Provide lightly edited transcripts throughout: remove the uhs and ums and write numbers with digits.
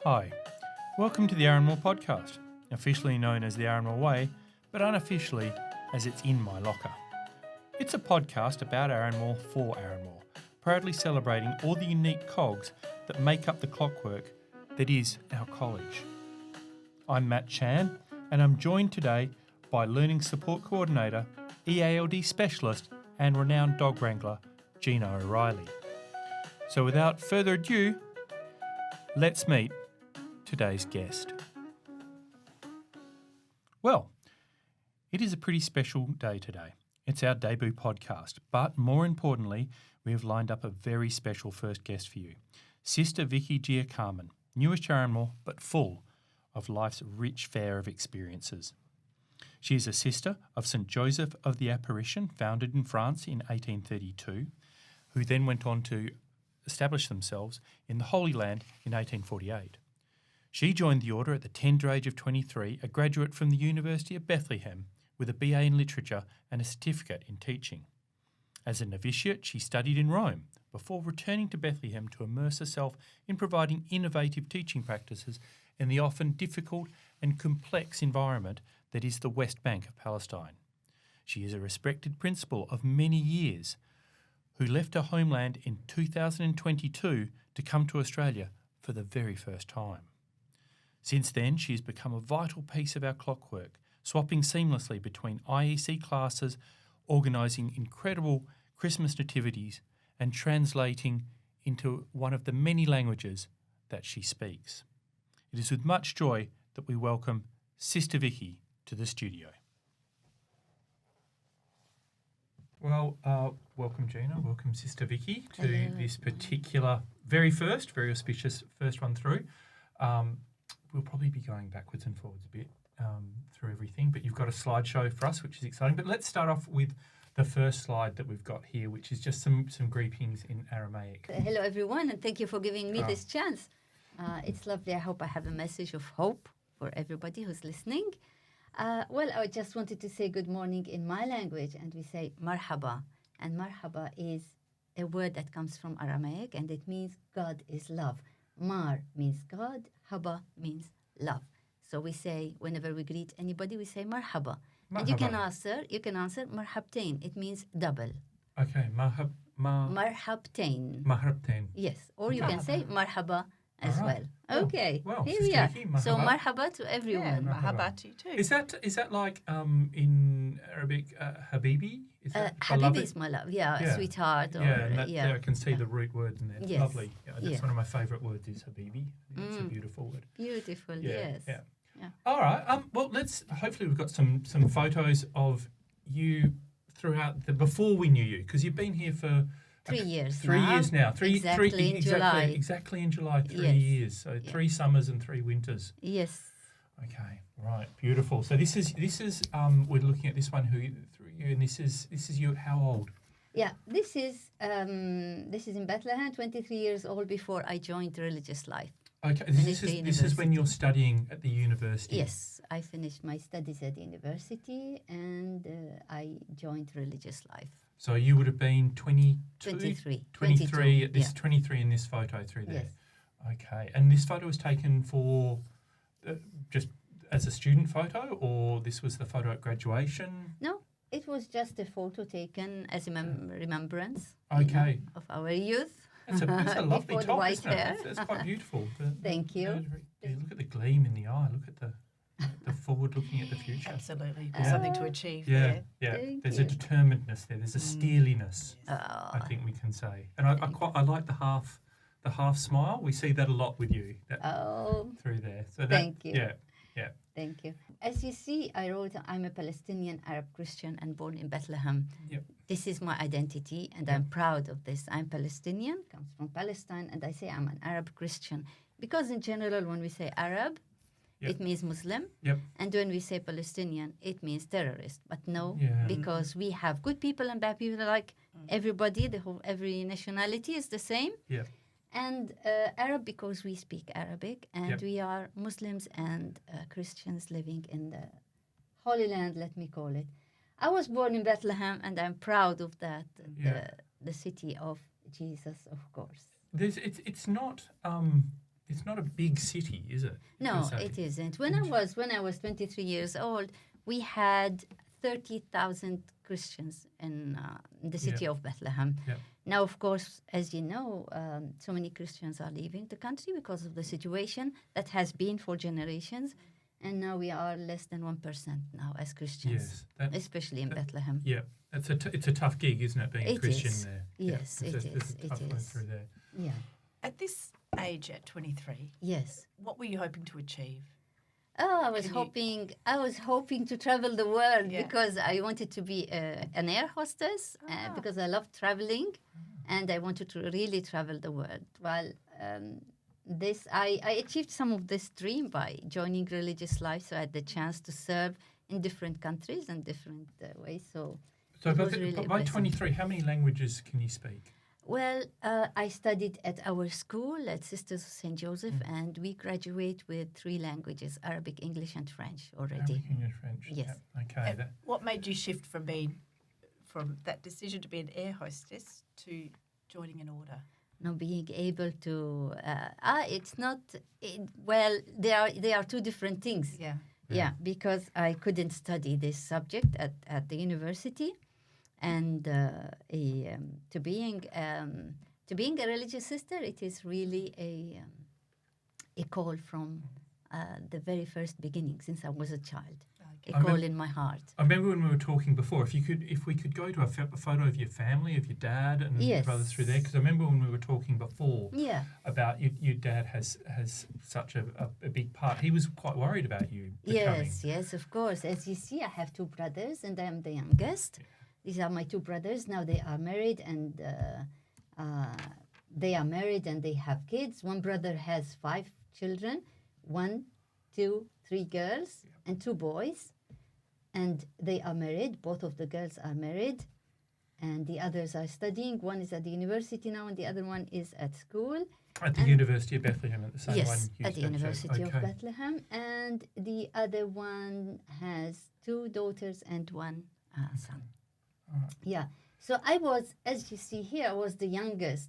Hi, welcome to the Aranmore podcast, officially known as the Aranmore Way, but unofficially as It's in My Locker. It's a podcast about Aranmore for Aranmore, proudly celebrating all the unique cogs that make up the clockwork that is our college. I'm Matt Chan, and I'm joined today by Learning Support Coordinator, EALD Specialist, and renowned dog wrangler, Gina O'Reilly. So without further ado, let's meet today's guest. Well, it is a pretty special day today. It's our debut podcast, but more importantly, we have lined up a very special first guest for you. Sister Vicky Giacaman, newish to Aranmore, but full of life's rich fare of experiences. She is a sister of St. Joseph of the Apparition, founded in France in 1832, who then went on to establish themselves in the Holy Land in 1848. She joined the order at the tender age of 23, a graduate from the University of Bethlehem with a BA in Literature and a certificate in teaching. As a novitiate, she studied in Rome before returning to Bethlehem to immerse herself in providing innovative teaching practices in the often difficult and complex environment that is the West Bank of Palestine. She is a respected principal of many years who left her homeland in 2022 to come to Australia for the very first time. Since then, she has become a vital piece of our clockwork, swapping seamlessly between IEC classes, organising incredible Christmas nativities, and translating into one of the many languages that she speaks. It is with much joy that we welcome Sister Vicky to the studio. Well, welcome Gina, welcome Sister Vicky to this particular very auspicious first one through. We'll probably be going backwards and forwards a bit through everything, but you've got a slideshow for us, which is exciting. But let's start off with the first slide that we've got here, which is just some greetings in Aramaic. Hello everyone, and thank you for giving me this chance. It's lovely. I hope I have a message of hope for everybody who's listening. Well, I just wanted to say good morning in my language, and we say marhaba. And marhaba is a word that comes from Aramaic, and it means God is love. Mar means God, haba means love. So we say, whenever we greet anybody, we say marhaba. And you can answer marhabtain. It means double. Okay, marhabtain. Marhabtain. Yes, or you can say marhaba as well. Okay, well, here we are. Vicky, so marhaba to everyone. Yeah, marhaba to you too. Is that like in Arabic habibi? Is that habibi is my love. Yeah, sweetheart. Or, yeah, I can see the root word in there. It's lovely. Yeah, that's one of my favourite words is habibi. It's a beautiful word. Beautiful. Yes. Yeah. All right. Well, hopefully we've got some photos of you throughout before we knew you, because you've been here for 3 years. 3 years now. Exactly in July. Exactly in July. 3 years. So 3 summers and 3 winters. Yes. Okay. Right. Beautiful. So this is we're looking at this one through you, and this is you. How old? Yeah. This is in Bethlehem. 23 years old before I joined religious life. Okay. This is when you're studying at the university. Yes. I finished my studies at the university, and I joined religious life. So you would have been 23. 23 23 in this photo through there. Yes. Okay. And this photo was taken for just as a student photo, or this was the photo at graduation? No, it was just a photo taken as a remembrance of our youth. It's a lovely top, isn't it? It's quite beautiful. Thank you. Look at the gleam in the eye. Look at the forward looking at the future. Absolutely. There's something to achieve there. Yeah. There's a determinedness there. There's a steeliness, I think we can say. And I like the half smile. We see that a lot with you through there. So thank you. Yeah. Thank you. As you see, I wrote, I'm a Palestinian Arab Christian and born in Bethlehem. Yep. This is my identity, and I'm proud of this. I'm Palestinian, comes from Palestine, and I say I'm an Arab Christian. Because in general, when we say Arab, it means Muslim. Yep. And when we say Palestinian, it means terrorist. But no, because we have good people and bad people, like everybody, every nationality is the same. Yeah. And Arab because we speak Arabic, and we are Muslims and Christians living in the Holy Land, let me call it. I was born in Bethlehem, and I'm proud of that, the city of Jesus, of course. It's not it's not a big city, is it? No, it isn't. When I was 23 years old, we had 30,000 Christians in the city of Bethlehem. Yeah. Now, of course, as you know, so many Christians are leaving the country because of the situation that has been for generations. And now we are less than 1% now as Christians, especially in Bethlehem. Yeah, it's a tough gig, isn't it, being a Christian there? Yes, it is. There's a tough road through there. Yeah. At this age, at 23, Yes. what were you hoping to achieve? Oh, I was hoping to travel the world Yeah. because I wanted to be an air hostess because I love traveling, and I wanted to really travel the world. Well, I achieved some of this dream by joining religious life, so I had the chance to serve in different countries and different ways. So by 23, how many languages can you speak? Well, I studied at our school at Sisters of St. Joseph, and we graduate with 3 languages, Arabic, English, and French already. Arabic, English, French. Yes. Yeah. Okay. And what made you shift from that decision to be an air hostess to joining an order? No, being able to, it's not, they are 2 different things. Yeah. Yeah, because I couldn't study this subject at the university. And to being a religious sister, it is really a call from the very first beginning, since I was a child. A call in my heart. I remember when we were talking before. If we could go to a photo of your family, of your dad and your brothers through there, because I remember when we were talking before about your dad has such a big part. He was quite worried about you becoming. Yes, of course. As you see, I have 2 brothers, and I am the youngest. Yeah. These are my 2 brothers. Now they are married, and they have kids. One brother has 5 children, 1, 2, 3 girls, and 2 boys. And they are married. Both of the girls are married, and the others are studying. One is at the university now, and the other one is at school. At the University of Bethlehem, at the same one. Yes, at the University of Bethlehem. And the other one has 2 daughters and 1 son. Right. Yeah. So I was, as you see here, I was the youngest.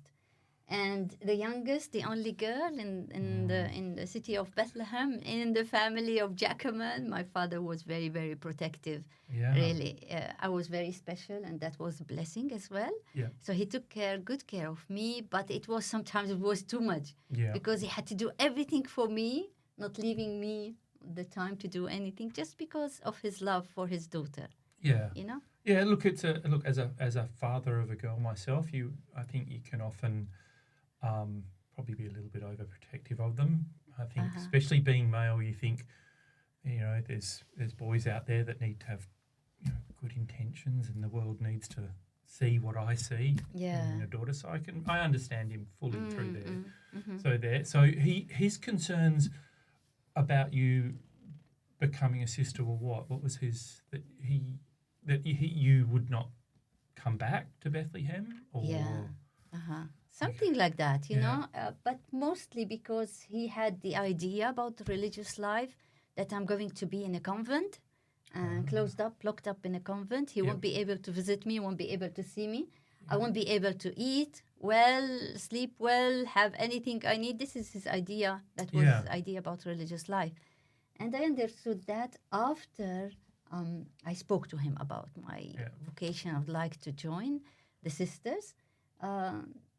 And the youngest, the only girl in the city of Bethlehem, in the family of Giacaman. My father was very, very protective. Yeah. Really, I was very special, and that was a blessing as well. Yeah. So he took good care of me, but sometimes it was too much. Yeah. Because he had to do everything for me, not leaving me the time to do anything, just because of his love for his daughter. Yeah. You know. Yeah. Look, as a father of a girl myself, I think you can often. Probably be a little bit overprotective of them. I think, especially being male, you think, there's boys out there that need to have, good intentions, and the world needs to see what I see in a daughter. So I understand him fully through there. So his concerns about you becoming a sister were what? What was his that you would not come back to Bethlehem? Or? Yeah. Something like that, you know, but mostly because he had the idea about the religious life that I'm going to be in a convent, closed up, locked up in a convent. He won't be able to visit me, won't be able to see me. I won't be able to eat well, sleep well, have anything I need. This is his idea. That was his idea about religious life. And I understood that after I spoke to him about my vocation. I would like to join the sisters.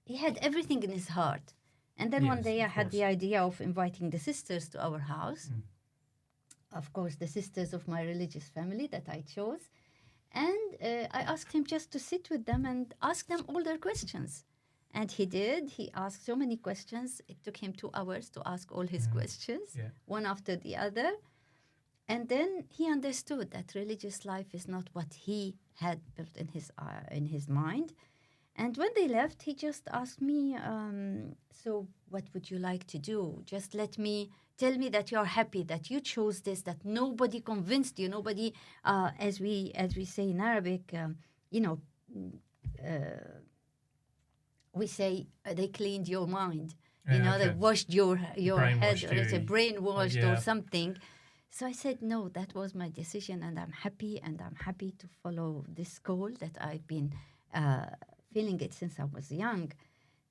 He had everything in his heart. And then one day I had the idea of inviting the sisters to our house. Of course, the sisters of my religious family that I chose. And I asked him just to sit with them and ask them all their questions. And he did. He asked so many questions. It took him 2 hours to ask all his questions, one after the other. And then he understood that religious life is not what he had built in his mind. And when they left, he just asked me, so what would you like to do? Just tell me that you're happy, that you chose this, that nobody convinced you, nobody, as we say in Arabic, we say they cleaned your mind. They washed your head, or it's a brainwashed or something. So I said, no, that was my decision, and I'm happy to follow this call that I've been feeling it since I was young.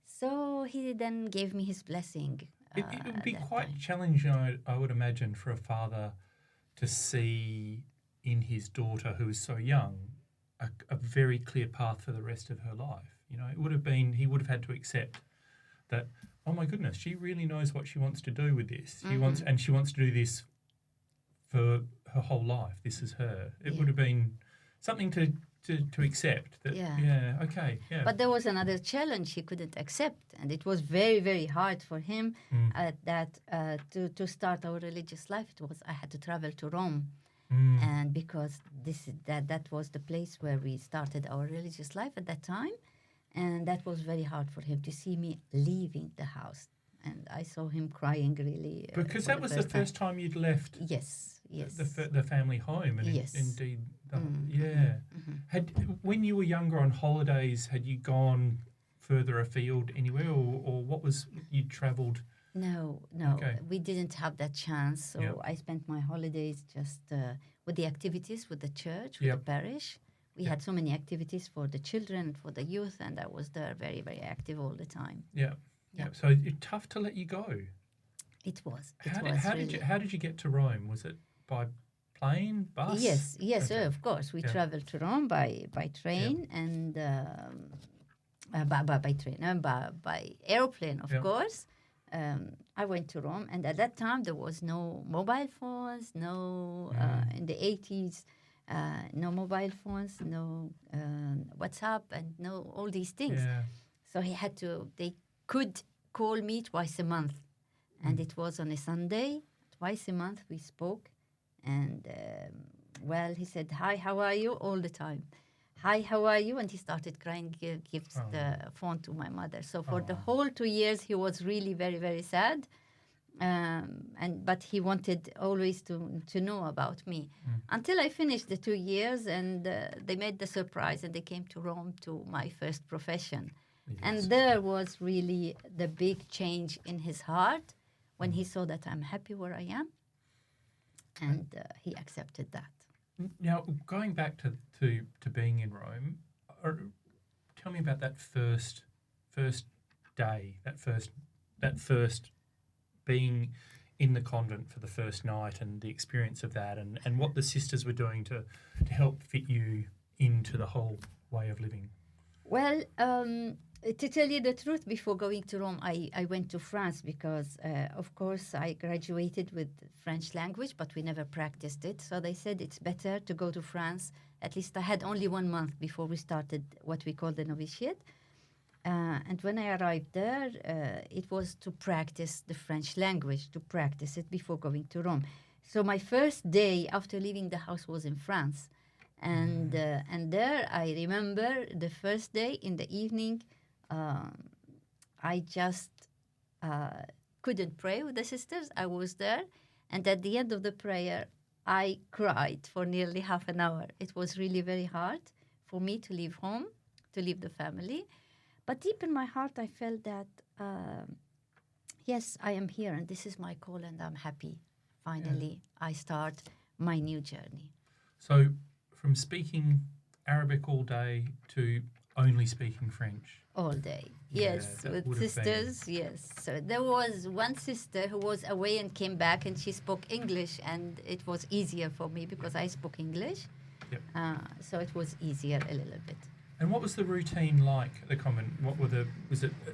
So he then gave me his blessing It would be that quite time. challenging, I would imagine, for a father to see in his daughter, who is so young, a very clear path for the rest of her life. You know, he would have had to accept that, oh my goodness, she really knows what she wants to do with this. She wants to do this for her whole life. This is her. It would have been something to accept. That, okay. But there was another challenge he couldn't accept, and it was very, very hard for him to start our religious life. I had to travel to Rome, and because that was the place where we started our religious life at that time, and that was very hard for him to see me leaving the house. And I saw him crying really. Because that was the first time you'd left. Yes. The family home, and indeed, when you were younger on holidays, had you gone further afield anywhere, or what was you travelled? No, Okay. we didn't have that chance. So I spent my holidays just with the activities with the church, with the parish. We had so many activities for the children, for the youth, and I was there very, very active all the time. Yeah. So it's tough to let you go. It was. How did you get to Rome? Was it by plane, bus? Yes, of course. We traveled to Rome by train and by airplane, of course. I went to Rome, and at that time there was no mobile phones, in the 80s, no mobile phones, no WhatsApp, and no all these things. Yeah. So they could call me twice a month, and it was on a Sunday. Twice a month we spoke, and he said, "Hi, how are you?" all the time. "Hi, how are you?" And he started crying, gives the phone to my mother. So for the whole 2 years, he was really very, very sad. But he wanted always to know about me until I finished the 2 years, and they made the surprise, and they came to Rome to my first profession. Yes. And there was really the big change in his heart when he saw that I'm happy where I am, and he accepted that. Now, going back to being in Rome, tell me about that first day, that first being in the convent for the first night, and the experience of that, and what the sisters were doing to help fit you into the whole way of living. Well, to tell you the truth, before going to Rome, I went to France because, of course, I graduated with French language, but we never practiced it. So they said it's better to go to France. At least I had only 1 month before we started what we call the novitiate. And when I arrived there, it was to practice the French language, to practice it before going to Rome. So my first day after leaving the house was in France. And there I remember the first day in the evening, I just couldn't pray with the sisters. I was there. And at the end of the prayer, I cried for nearly half an hour. It was really very hard for me to leave home, to leave the family. But deep in my heart, I felt that, yes, I am here and this is my call and I'm happy. Finally, I start my new journey. So from speaking Arabic all day to only speaking French? All day, yes, with sisters, yes. So there was one sister who was away and came back and she spoke English, and it was easier for me because I spoke English. Yep. So it was easier a little bit. And what was the routine like at the convent?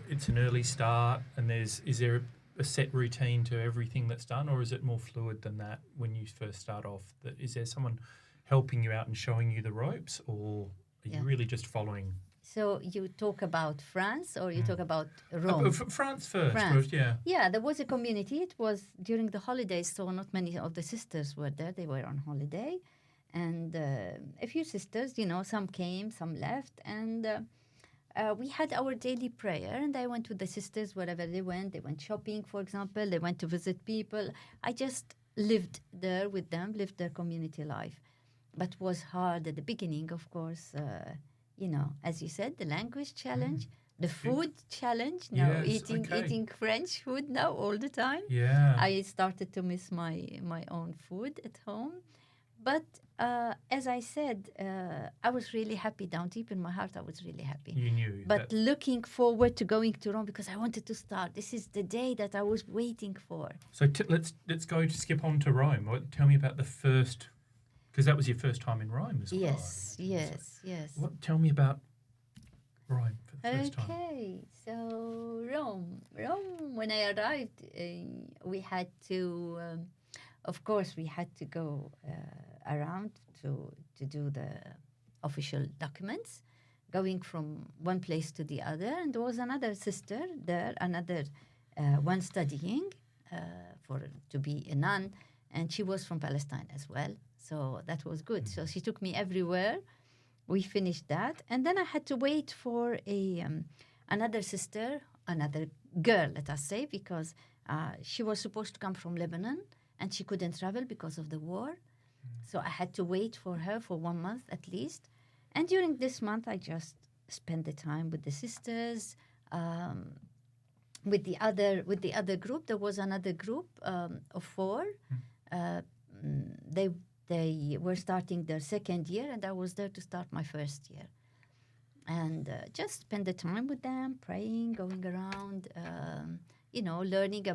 It's an early start, and is there a set routine to everything that's done, or is it more fluid than that when you first start off? Is there someone helping you out and showing you the ropes, or are you really just following? So you talk about France, or you talk about Rome? France first. France. Yeah. Yeah, there was a community. It was during the holidays, so not many of the sisters were there. They were on holiday. And a few sisters, some came, some left. And we had our daily prayer. And I went with the sisters wherever they went. They went shopping, for example. They went to visit people. I just lived there with them, lived their community life. But it was hard at the beginning, of course. As you said, the language challenge, the food challenge. Now eating French food now all the time. Yeah. I started to miss my own food at home. But as I said, I was really happy down deep in my heart. I was really happy. You knew. But looking forward to going to Rome because I wanted to start. This is the day that I was waiting for. So let's skip on to Rome. Tell me about the first, because that was your first time in Rome as well. Yes. Tell me about Rome for the first time. Okay, so Rome. When I arrived, we had to, of course, we had to go around to do the official documents, going from one place to the other. And there was another sister there, another one studying to be a nun, and she was from Palestine as well. So that was good. So she took me everywhere. We finished that, and then I had to wait for another sister, another girl, let us say, because she was supposed to come from Lebanon, and she couldn't travel because of the war. So I had to wait for her for 1 month at least. And during this month, I just spent the time with the sisters. With the other group, there was another group of 4. They were starting their second year, and I was there to start my first year. And just spend the time with them, praying, going around, learning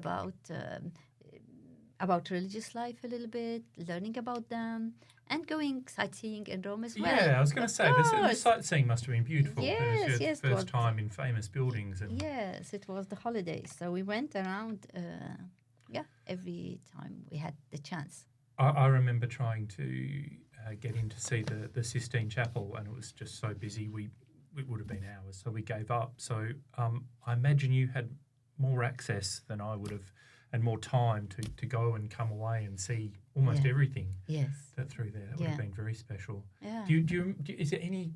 about religious life a little bit, learning about them, and going sightseeing in Rome as well. Yeah, I was going to say, the sightseeing must have been beautiful. Yes, it was your first time in famous buildings. Yes, it was the holidays. So we went around, every time we had the chance. I remember trying to get in to see the Sistine Chapel, and it was just so busy. It would have been hours, so we gave up. So I imagine you had more access than I would have, and more time to go and come away and see almost everything. Yes, that through there. That would have been very special. Yeah. Is there any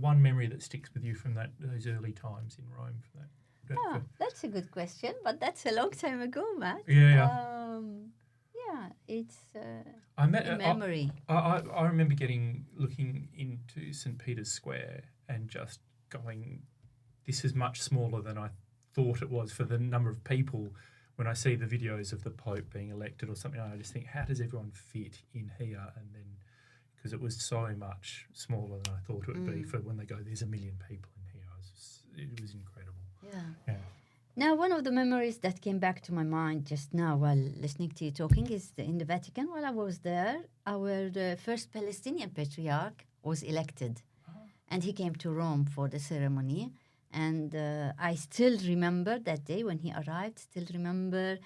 one memory that sticks with you from those early times in Rome? That's a good question, but that's a long time ago, Matt. Yeah. It's a memory. I remember looking into St. Peter's Square and just going, this is much smaller than I thought it was for the number of people. When I see the videos of the Pope being elected or something, I just think, how does everyone fit in here? And then, because it was so much smaller than I thought it would be for when they go, there's 1 million people in here. It was incredible. Yeah. Now, one of the memories that came back to my mind just now while listening to you talking is in the Vatican. While I was there, our first Palestinian patriarch was elected. And he came to Rome for the ceremony. And I still remember that day when he arrived, still remember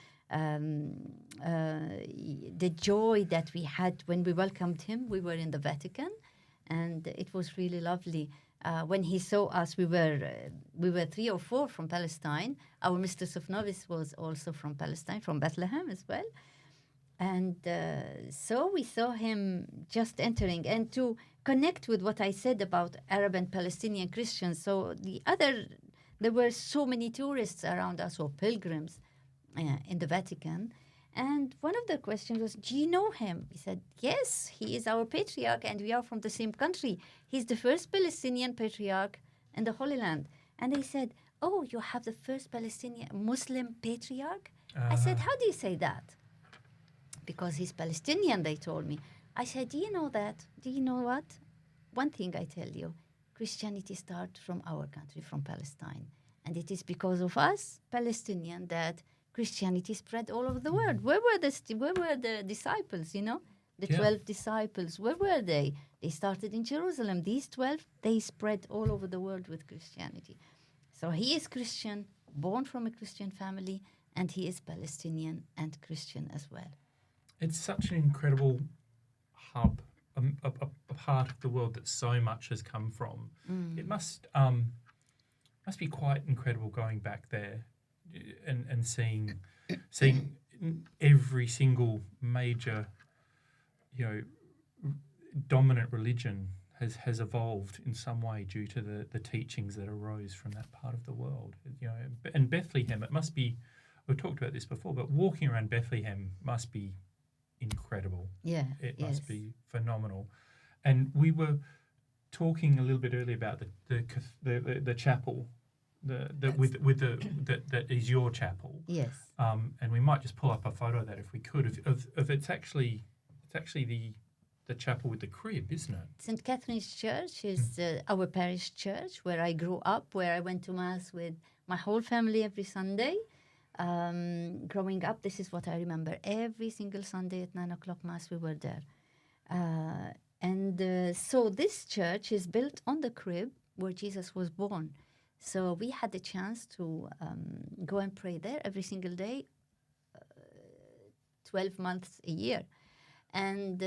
the joy that we had when we welcomed him. We were in the Vatican, and it was really lovely. When he saw us, we were 3 or 4 from Palestine. Our Mistress of Novice was also from Palestine, from Bethlehem as well. And so we saw him just entering. And to connect with what I said about Arab and Palestinian Christians, so there were so many tourists around us, or pilgrims in the Vatican. And one of the questions was, do you know him? He said, yes, he is our patriarch and we are from the same country. He's the first Palestinian patriarch in the Holy Land. And they said, oh, you have the first Palestinian Muslim patriarch? I said, how do you say that? Because he's Palestinian, they told me. I said, do you know that? Do you know what? One thing I tell you, Christianity starts from our country, from Palestine. And it is because of us, Palestinians, that Christianity spread all over the world. Where were the disciples, The 12 disciples, where were they? They started in Jerusalem. These 12, they spread all over the world with Christianity. So he is Christian, born from a Christian family, and he is Palestinian and Christian as well. It's such an incredible hub, a part of the world that so much has come from. It must be quite incredible going back there and seeing every single major, dominant religion has evolved in some way due to the teachings that arose from that part of the world. And Bethlehem, it must be. We've talked about this before, but walking around Bethlehem must be incredible. Yeah, it must be phenomenal. And we were talking a little bit earlier about the chapel, that is your chapel. Yes. And we might just pull up a photo of that if we could. If it's actually the the chapel with the crib, isn't it? St. Catherine's Church is our parish church where I grew up, where I went to Mass with my whole family every Sunday. Growing up, this is what I remember. Every single Sunday at 9 o'clock Mass, we were there. So this church is built on the crib where Jesus was born. So we had the chance to go and pray there every single day, 12 months a year. And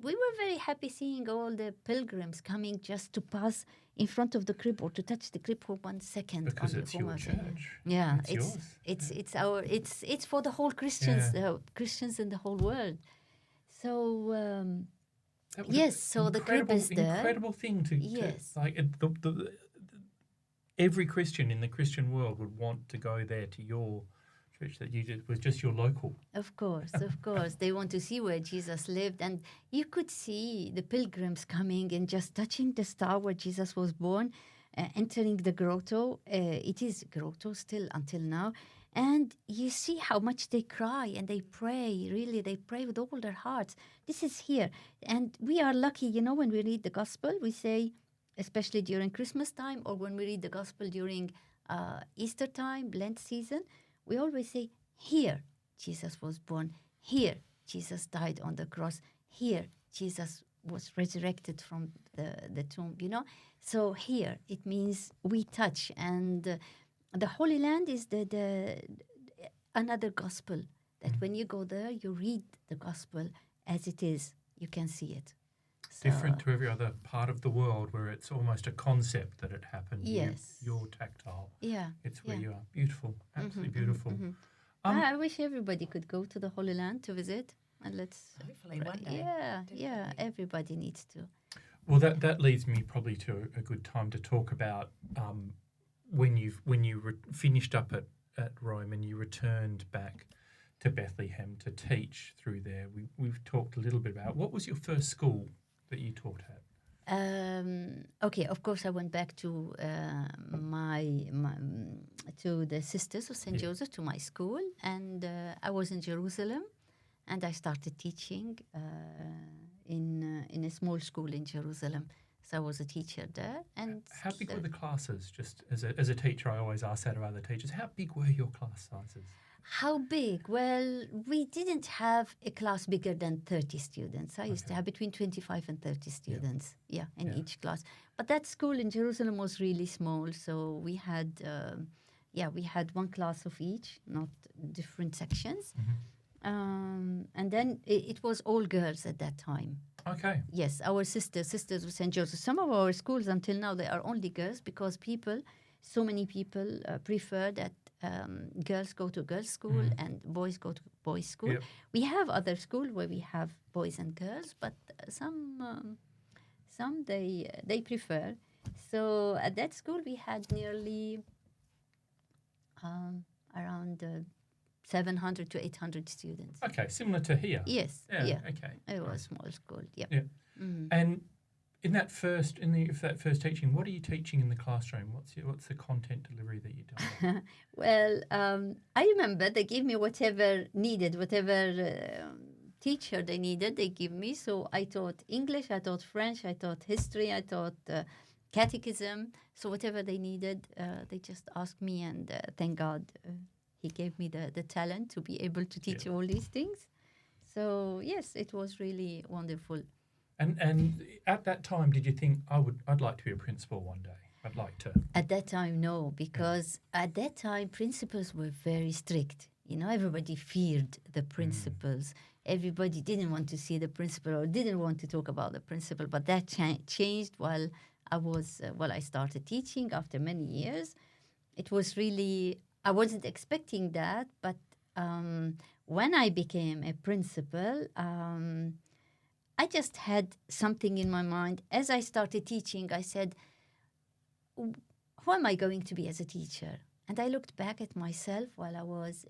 we were very happy seeing all the pilgrims coming just to pass in front of the crib or to touch the crib for 1 second. Because it's your church. Yeah, yours. It's for the whole Christians, Christians in the whole world. So yes, so the crib is there. Incredible thing to like every Christian in the Christian world would want to go there to your church that was just your local. Of course. They want to see where Jesus lived. And you could see the pilgrims coming and just touching the star where Jesus was born, entering the grotto. It is grotto still until now. And you see how much they cry and they pray. Really, they pray with all their hearts. This is here. And we are lucky, when we read the gospel, we say, especially during Christmas time or when we read the gospel during Easter time, Lent season, we always say, here Jesus was born. Here Jesus died on the cross. Here Jesus was resurrected from the tomb, So here it means we touch. And the Holy Land is the another gospel that when you go there, you read the gospel as it is. You can see it. So, different to every other part of the world where it's almost a concept that it happened. Yes. You're tactile. Yeah. It's where you are. Beautiful. Absolutely beautiful. I wish everybody could go to the Holy Land to visit. And let's... Hopefully one day. Yeah. Everybody needs to. Well, that leads me probably to a good time to talk about when you finished up at Rome and you returned back to Bethlehem to teach through there. We've talked a little bit about what was your first school that you taught at? Okay, of course I went back to to the Sisters of St. Joseph, to my school, and I was in Jerusalem, and I started teaching in a small school in Jerusalem. So I was a teacher there. And how big were the classes? Just as a teacher, I always ask that of other teachers. How big were your class sizes? How big? Well, we didn't have a class bigger than 30 students. I used to have between 25 and 30 students, in each class. But that school in Jerusalem was really small, so we had, one class of each, not different sections. And then it was all girls at that time. Okay. Yes, our sisters of St. Joseph. Some of our schools until now, they are only girls because so many people prefer that girls go to girls' school and boys go to boys' school. Yep. We have other schools where we have boys and girls, but some they prefer. So at that school we had nearly around 700 to 800 students. Okay, similar to here. Yes. Yeah. Okay. It was a small school. Yeah. And in that first teaching, what are you teaching in the classroom? What's the content delivery that you've done? Well, I remember they gave me whatever teacher they needed, they give me. So I taught English, I taught French, I taught history, I taught catechism. So whatever they needed, they just asked me, and thank God he gave me the talent to be able to teach all these things. So yes, it was really wonderful. And at that time, did you think I'd like to be a principal one day? I'd like to. At that time, no, because at that time principals were very strict. Everybody feared the principals. Everybody didn't want to see the principal or didn't want to talk about the principal. But that changed while I started teaching after many years. It was really, I wasn't expecting that, but when I became a principal, I just had something in my mind. As I started teaching, I said, who am I going to be as a teacher? And I looked back at myself while I was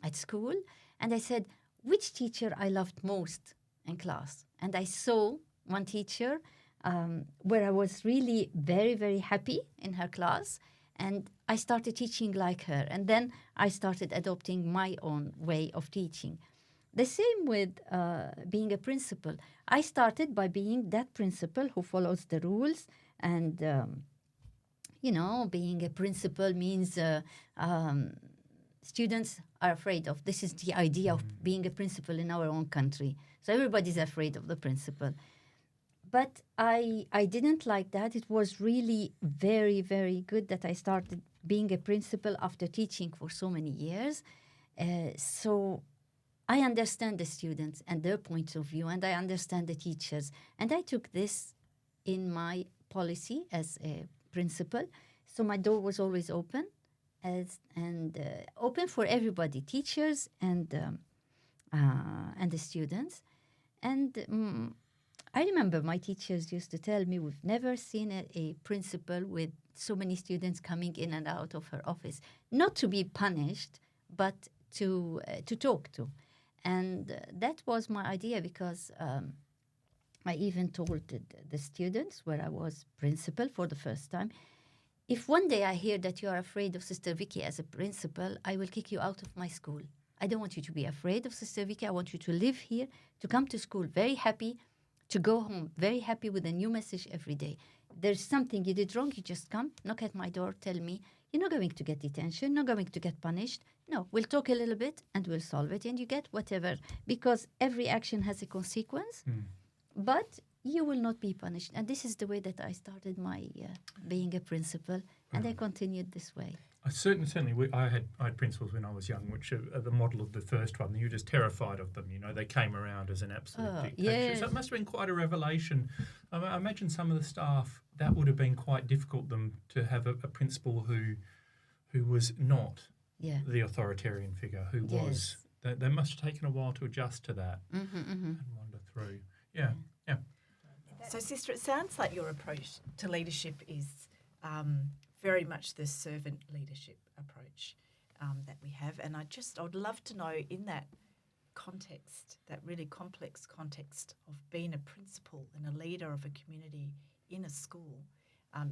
at school, and I said, which teacher I loved most in class? And I saw one teacher where I was really very, very happy in her class, and I started teaching like her. And then I started adopting my own way of teaching. The same with being a principal. I started by being that principal who follows the rules, and being a principal means students are afraid of. This is the idea of being a principal in our own country. So everybody's afraid of the principal. But I didn't like that. It was really very, very good that I started being a principal after teaching for so many years. So I understand the students and their points of view, and I understand the teachers. And I took this in my policy as a principal. So my door was always open, open for everybody, teachers and the students. And I remember my teachers used to tell me, we've never seen a principal with so many students coming in and out of her office, not to be punished, but to talk to. And that was my idea, because I even told the students where I was principal for the first time, if one day I hear that you are afraid of Sister Vicky as a principal, I will kick you out of my school. I don't want you to be afraid of Sister Vicky. I want you to live here, to come to school very happy, to go home very happy with a new message every day. There's something you did wrong, you just come, knock at my door, tell me, you're not going to get detention, not going to get punished. No, we'll talk a little bit and we'll solve it, and you get whatever, because every action has a consequence, but you will not be punished. And this is the way that I started my being a principal, and I continued this way. Certainly, I had principals when I was young, which are the model of the first one. You were just terrified of them. They came around as an absolute dictator. Yes. So it must have been quite a revelation. I imagine some of the staff, that would have been quite difficult them to have a principal who was not the authoritarian figure, who was. They must have taken a while to adjust to that and wander through. Yeah. So, Sister, it sounds like your approach to leadership is very much the servant leadership approach that we have. And I would love to know, in that context, that really complex context of being a principal and a leader of a community in a school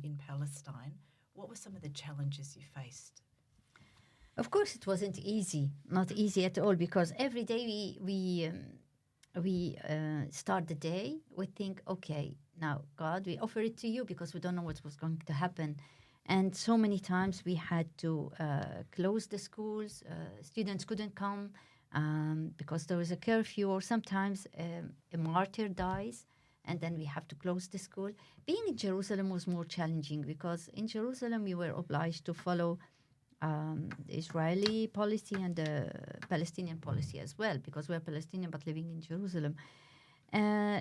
in Palestine, what were some of the challenges you faced? Of course, it wasn't easy, not easy at all, because every day we start the day, we think, okay, now, God, we offer it to you because we don't know what was going to happen. And so many times we had to close the schools. Students couldn't come because there was a curfew, or sometimes a martyr dies, and then we have to close the school. Being in Jerusalem was more challenging, because in Jerusalem we were obliged to follow the Israeli policy and the Palestinian policy as well, because we're Palestinian but living in Jerusalem.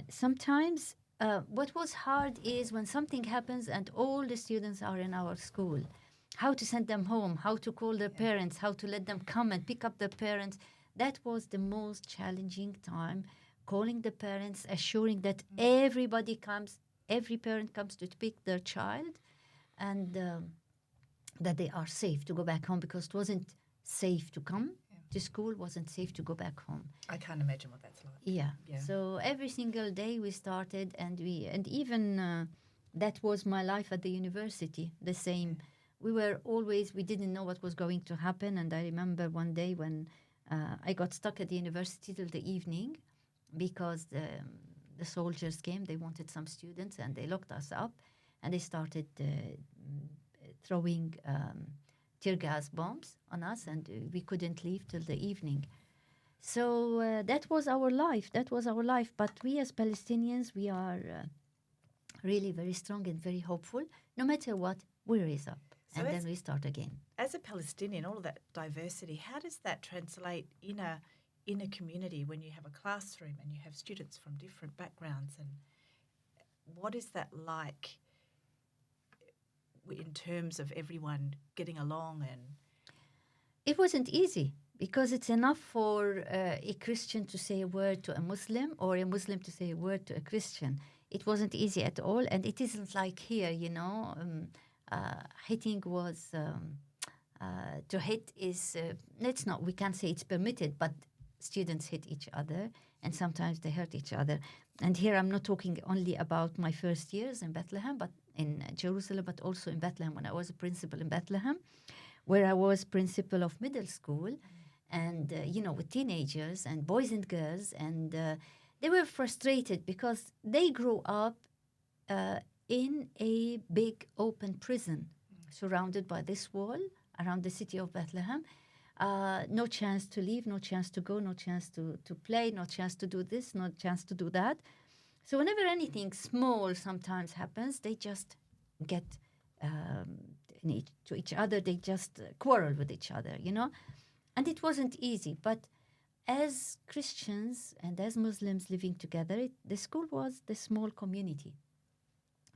Sometimes what was hard is when something happens and all the students are in our school, how to send them home, how to call their parents, how to let them come and pick up their parents. That was the most challenging time, calling the parents, assuring that everybody comes, every parent comes to pick their child, and that they are safe to go back home, because it wasn't safe to come to school, wasn't safe to go back home. I can't imagine what that's like. Yeah. So every single day we started, and even that was my life at the university, the same. We didn't know what was going to happen, and I remember one day when I got stuck at the university till the evening, because the soldiers came, they wanted some students, and they locked us up, and they started throwing tear gas bombs on us, and we couldn't leave till the evening. So that was our life. But we as Palestinians, we are really very strong and very hopeful. No matter what, we raise up, and then we start again. As a Palestinian, all of that diversity, how does that translate in a community when you have a classroom and you have students from different backgrounds? And what is that like in terms of everyone getting along? And it wasn't easy, because it's enough for a Christian to say a word to a Muslim, or a Muslim to say a word to a Christian. It wasn't easy at all, and it isn't like here, hitting was to hit is we can't say it's permitted, but students hit each other, and sometimes they hurt each other. And here I'm not talking only about my first years in Bethlehem, but in Jerusalem, but also in Bethlehem, when I was a principal in Bethlehem, where I was principal of middle school. and with teenagers and boys and girls, and they were frustrated because they grew up in a big open prison surrounded by this wall around the city of Bethlehem. No chance to leave, no chance to go, no chance to play, no chance to do this, no chance to do that. So whenever anything small sometimes happens, they just get to each other. They just quarrel with each other, And it wasn't easy. But as Christians and as Muslims living together, the school was the small community.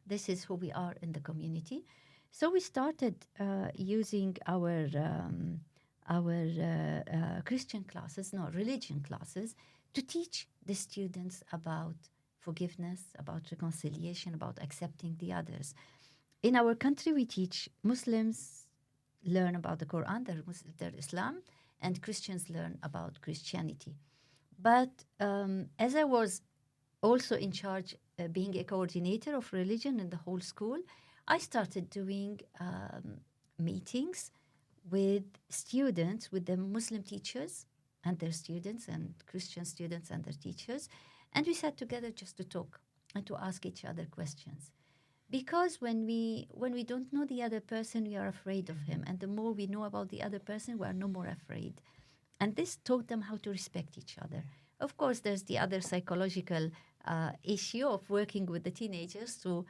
This is who we are in the community. So we started using our Christian classes, religion classes, to teach the students about forgiveness, about reconciliation, about accepting the others. In our country, we teach Muslims learn about the Quran, their Islam, and Christians learn about Christianity. But as I was also in charge, being a coordinator of religion in the whole school, I started doing meetings with students, with the Muslim teachers and their students, and Christian students and their teachers. And we sat together just to talk and to ask each other questions. Because when we don't know the other person, we are afraid of him. And the more we know about the other person, we are no more afraid. And this taught them how to respect each other. Of course, there's the other psychological issue of working with the teenagers to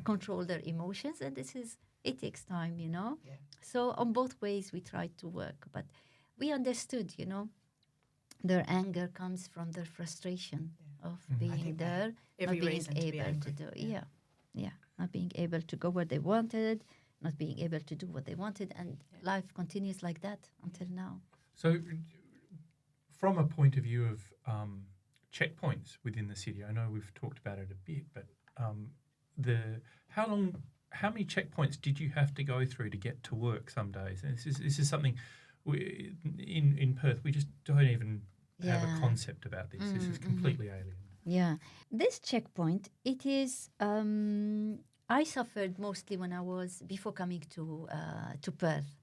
control their emotions. And it takes time, Yeah. So on both ways, we tried to work. But we understood, their anger comes from their frustration of being there, not being able to do. Yeah, not being able to go where they wanted, not being able to do what they wanted, and life continues like that until now. So, from a point of view of checkpoints within the city, I know we've talked about it a bit, but how many checkpoints did you have to go through to get to work some days? And this is something in Perth we just don't even have a concept about this. This is completely alien. Yeah. This checkpoint, it is, I suffered mostly before coming to Perth.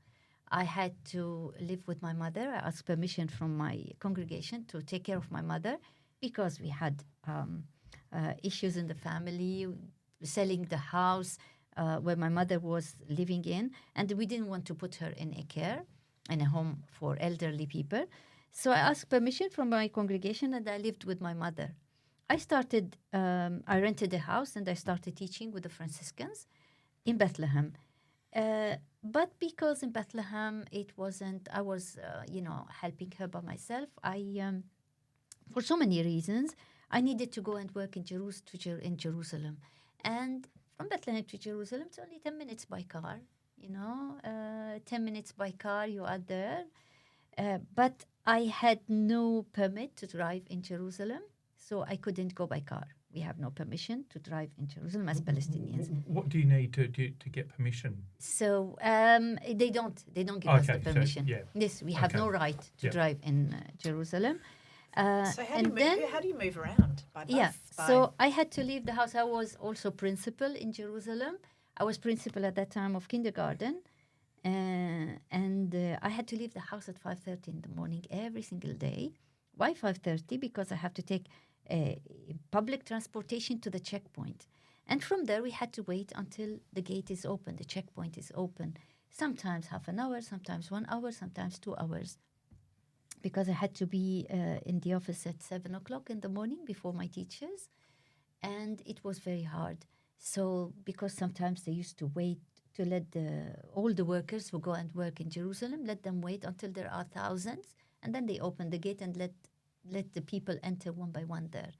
I had to live with my mother. I asked permission from my congregation to take care of my mother because we had issues in the family, selling the house where my mother was living in, and we didn't want to put her in a home for elderly people. So I asked permission from my congregation and I lived with my mother. I rented a house and I started teaching with the Franciscans in Bethlehem. But because in Bethlehem I was helping her by myself. For so many reasons, I needed to go and work in Jerusalem. And from Bethlehem to Jerusalem, it's only 10 minutes by car, 10 minutes by car, you are there. But I had no permit to drive in Jerusalem, so I couldn't go by car. We have no permission to drive in Jerusalem as Palestinians. What do you need to get permission? So they don't give us the permission. So, Yes, we have no right to drive in Jerusalem. So how do you move around? By bus? So I had to leave the house. I was also principal in Jerusalem. I was principal at that time of kindergarten. And I had to leave the house at 5:30 in the morning every single day. Why 5:30? Because I have to take public transportation to the checkpoint. And from there, we had to wait until the gate is open, the checkpoint is open. Sometimes half an hour, sometimes 1 hour, sometimes 2 hours. Because I had to be in the office at 7 o'clock in the morning before my teachers. And it was very hard. So because sometimes they used to wait to let all the workers who go and work in Jerusalem, let them wait until there are thousands. And then they open the gate and let the people enter one by one there.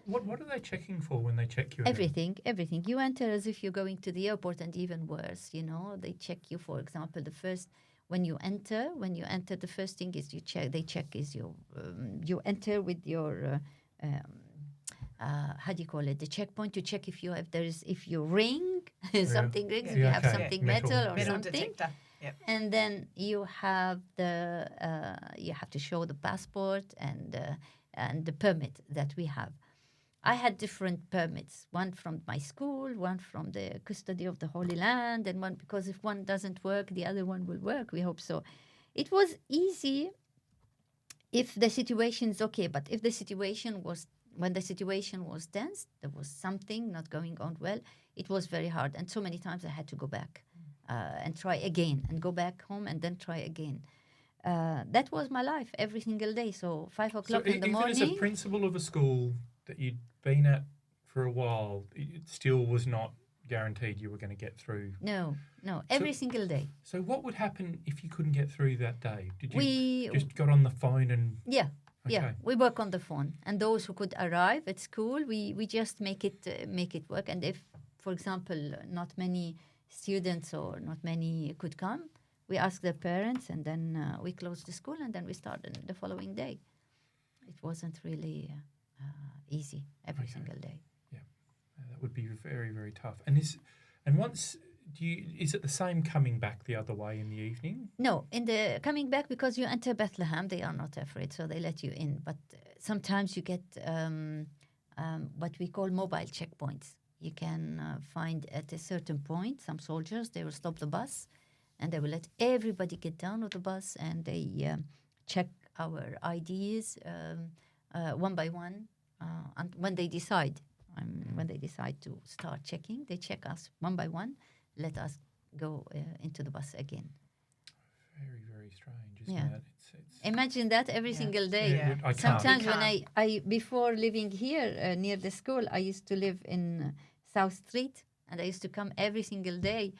What are they checking for when they check you? Everything. You enter as if you're going to the airport, and even worse, they check you. For example, when you enter, the first thing is you enter with your how do you call it? The checkpoint to check if you ring something rings, if you have something metal or something. Detector. Yep. And then you have you have to show the passport and the permit that we have. I had different permits, one from my school, one from the custody of the Holy Land, and one because if one doesn't work, the other one will work. We hope so. It was easy if the situation is okay, but if the situation was, when the situation was tense, there was something not going on well, it was very hard. And so many times I had to go back and try again and go back home and then try again. That was my life every single day. So 5 o'clock in the morning. Even as a principal of a school that you'd been at for a while, it still was not guaranteed you were going to get through. No, every single day. So what would happen if you couldn't get through that day? Did you We just got on the phone and... Yeah, Okay. we work on the phone, and those who could arrive at school, we just make it work. And if, for example, not many students or not many could come, we ask their parents, and then we close the school, and then we start the following day. It wasn't really easy every single day. Yeah, that would be very, very tough. Is it the same coming back the other way in the evening? No, in the coming back, because you enter Bethlehem, they are not afraid, so they let you in. But sometimes you get what we call mobile checkpoints. You can find at a certain point some soldiers, they will stop the bus, and they will let everybody get down of the bus, and they check our IDs one by one. And when they decide to start checking, they check us one by one, let us go into the bus again. Very, very strange, isn't it? It's Imagine that every single day. Yeah. I can't. Sometimes when I before living here near the school, I used to live in South Street, and I used to come every single day.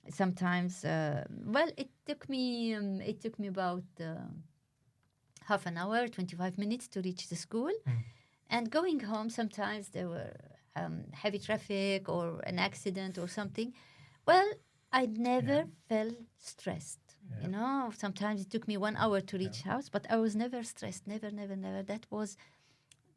Sometimes, it took me about half an hour, 25 minutes to reach the school. And going home, sometimes there were heavy traffic or an accident or something. Well, I never felt stressed. Yeah. You know, sometimes it took me 1 hour to reach house, but I was never stressed. Never. That was,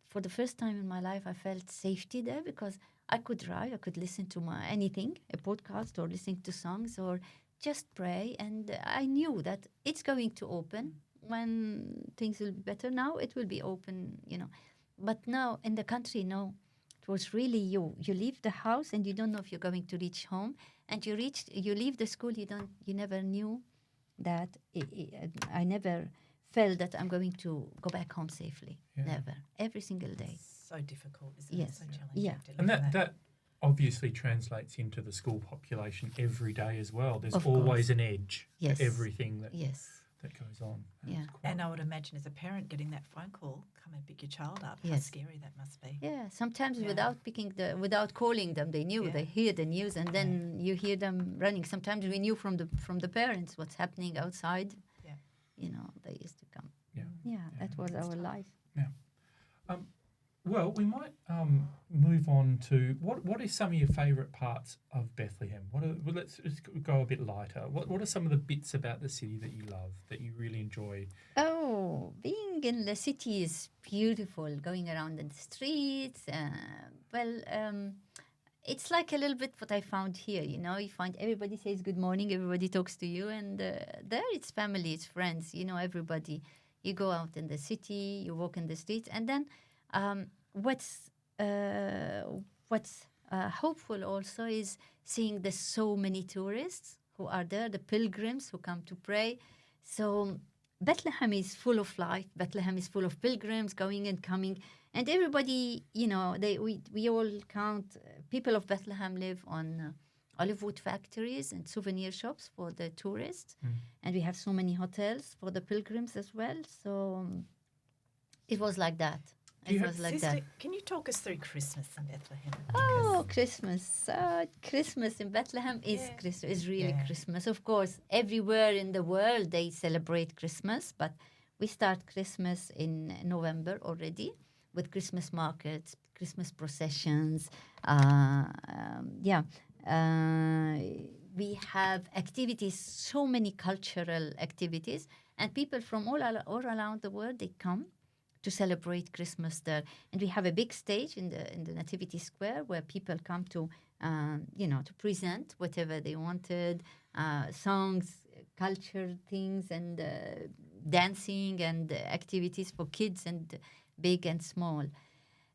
for the first time in my life, I felt safety there, because I could drive, I could listen to anything, a podcast, or listening to songs, or just pray. And I knew that it's going to open when things will be better. Now it will be open, you know. But now in the country, no. It was really you leave the house and you don't know if you're going to reach home, and you leave the school, you never knew that I never felt that I'm going to go back home safely. Never. Every single day. So difficult, isn't Yes. it? So challenging. Yeah. To And live in that obviously translates into the school population every day as well. There's Of always course. an edge Yes. to everything that goes on. Yeah. It's quite- And I would imagine as a parent getting that phone call, come and pick your child up, how Yes. scary that must be. Yeah, sometimes Yeah. without calling them, they knew. Yeah. They hear the news, and then you hear them running. Sometimes we knew from the parents what's happening outside. Yeah. You know, they used to come. Yeah. Yeah, that was our life. Well, we might move on to what are some of your favourite parts of Bethlehem? Let's go a bit lighter. What are some of the bits about the city that you love, that you really enjoy? Oh, being in the city is beautiful. Going around in the streets. It's like a little bit what I found here. You know, you find everybody says good morning, everybody talks to you, and there it's family, it's friends. You know, everybody. You go out in the city, you walk in the streets, and then what's hopeful also is seeing the so many tourists who are there, the pilgrims who come to pray. So Bethlehem is full of life. Bethlehem is full of pilgrims going and coming, and everybody, you know, we all count. People of Bethlehem live on olive wood factories and souvenir shops for the tourists, and we have so many hotels for the pilgrims as well. So it was like that. Sister, can you talk us through Christmas in Bethlehem? Oh, Christmas. Christmas in Bethlehem is really Christmas. Of course, everywhere in the world they celebrate Christmas, but we start Christmas in November already with Christmas markets, Christmas processions. We have activities, so many cultural activities, and people from all around the world, they come to celebrate Christmas there. And we have a big stage in the Nativity Square where people come to present whatever they wanted, songs, culture things, and dancing and activities for kids and big and small.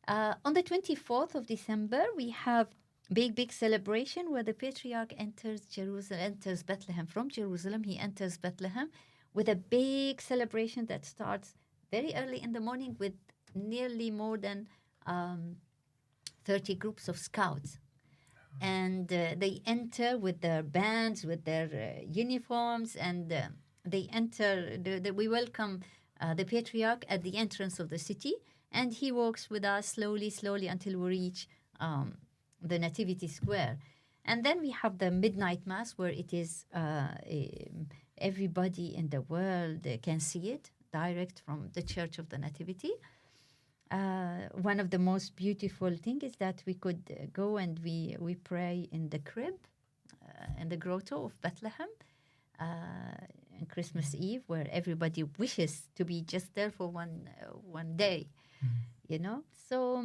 On the 24th of December, we have big celebration where the patriarch enters Bethlehem from Jerusalem. He enters Bethlehem with a big celebration that starts very early in the morning with nearly more than 30 groups of scouts. And they enter with their bands, with their uniforms, and they enter. We welcome the patriarch at the entrance of the city, and he walks with us slowly until we reach the Nativity Square. And then we have the midnight mass, where it is everybody in the world can see it direct from the Church of the Nativity. One of the most beautiful things is that we could go and we pray in the crib, in the grotto of Bethlehem, on Christmas Eve, where everybody wishes to be just there for one day, you know. So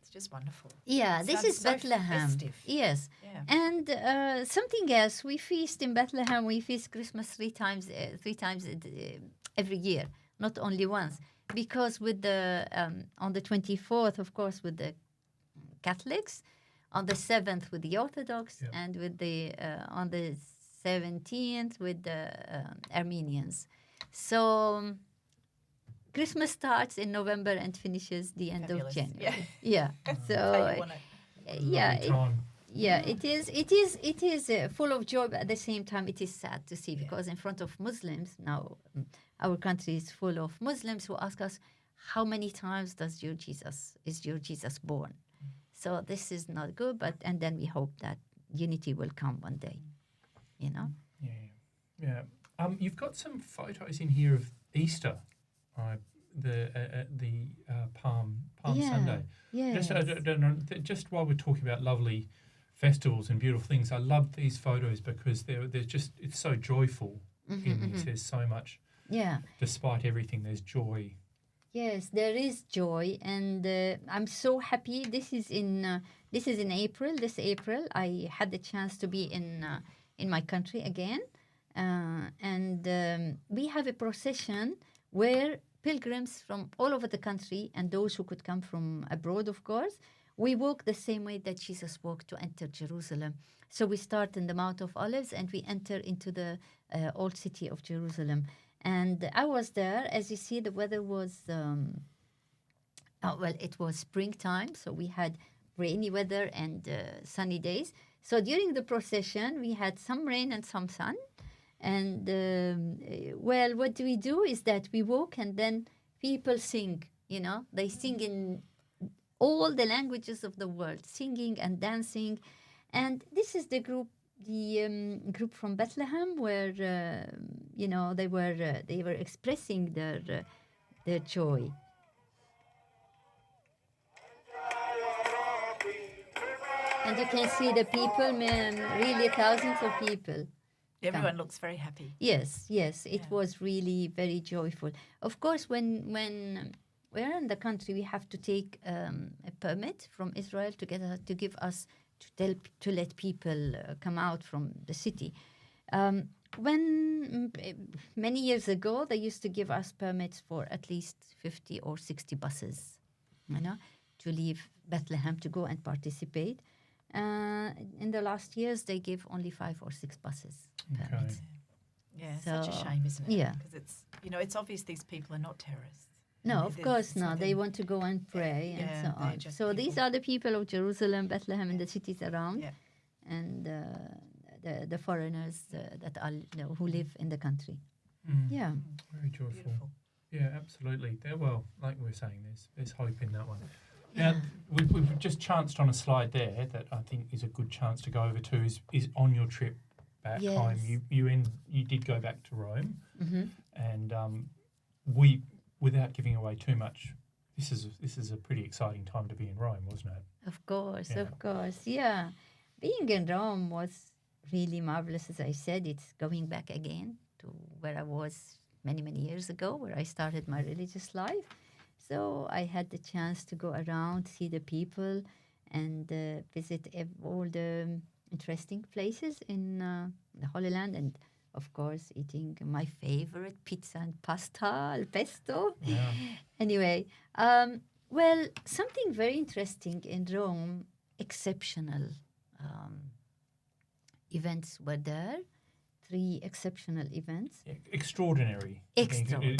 it's just wonderful. yeah, this is so Bethlehem. festive. Yes, Yeah. and something else. We feast in Bethlehem. We feast Christmas three times every year, not only once. Because with the on the 24th, of course, with the Catholics, on the 7th with the Orthodox, Yep. and with the on the 17th with the Armenians. So Christmas starts in November and finishes the end of Fabulous. January. Yeah. Yeah. So So you wanna- yeah, Lovely time. it is full of joy, but at the same time it is sad to see, Yeah. because in front of Muslims now, our country is full of Muslims who ask us, how many times is your Jesus born? So this is not good, and then we hope that unity will come one day, you know. Yeah. You've got some photos in here of Easter, the Palm Yeah. Sunday. Yes. Just while we're talking about lovely festivals and beautiful things, I love these photos because they're just, it's so joyful in these. There's so much, Yeah. despite everything, there's joy. Yes, there is joy, and I'm so happy. This is in April. This April, I had the chance to be in my country again, and we have a procession where pilgrims from all over the country, and those who could come from abroad, of course, we walk the same way that Jesus walked to enter Jerusalem. So we start in the Mount of Olives, and we enter into the old city of Jerusalem. And I was there. As you see, the weather was, it was springtime, so we had rainy weather and sunny days. So during the procession, we had some rain and some sun. And, what we do is that we walk, and then people sing, you know. They sing in all the languages of the world, singing and dancing. And this is the group from Bethlehem, where they were expressing their joy. And you can see the people, really thousands of people. Everyone looks very happy. Yes, it was really very joyful. Of course, when we're in the country, we have to take a permit from Israel to give us to let people come out from the city. When many years ago, they used to give us permits for at least 50 or 60 buses, you know, to leave Bethlehem to go and participate. In the last years, they give only 5 or 6 buses. Permits. Yeah, such a shame, isn't it? Yeah. Because it's obvious these people are not terrorists. No, of course not. They want to go and pray and so on. So these are the people of Jerusalem, Bethlehem, and the cities around, and the foreigners that are who live in the country. Yeah, Very joyful. Beautiful. Yeah, absolutely. Like we were saying, there's hope in that one. Now, we've just chanced on a slide there that I think is a good chance to go over to is on your trip back home. You did go back to Rome, and we, without giving away too much, this is a pretty exciting time to be in Rome, wasn't it? of course, yeah. Being in Rome was really marvelous. As I said, it's going back again to where I was many years ago, where I started my religious life. So I had the chance to go around, see the people, and visit all the interesting places in the Holy Land, and of course eating my favorite pizza and pasta, al pesto. Yeah. Anyway, something very interesting in Rome, exceptional events were there, 3 exceptional events. Extraordinary. Extraordinary.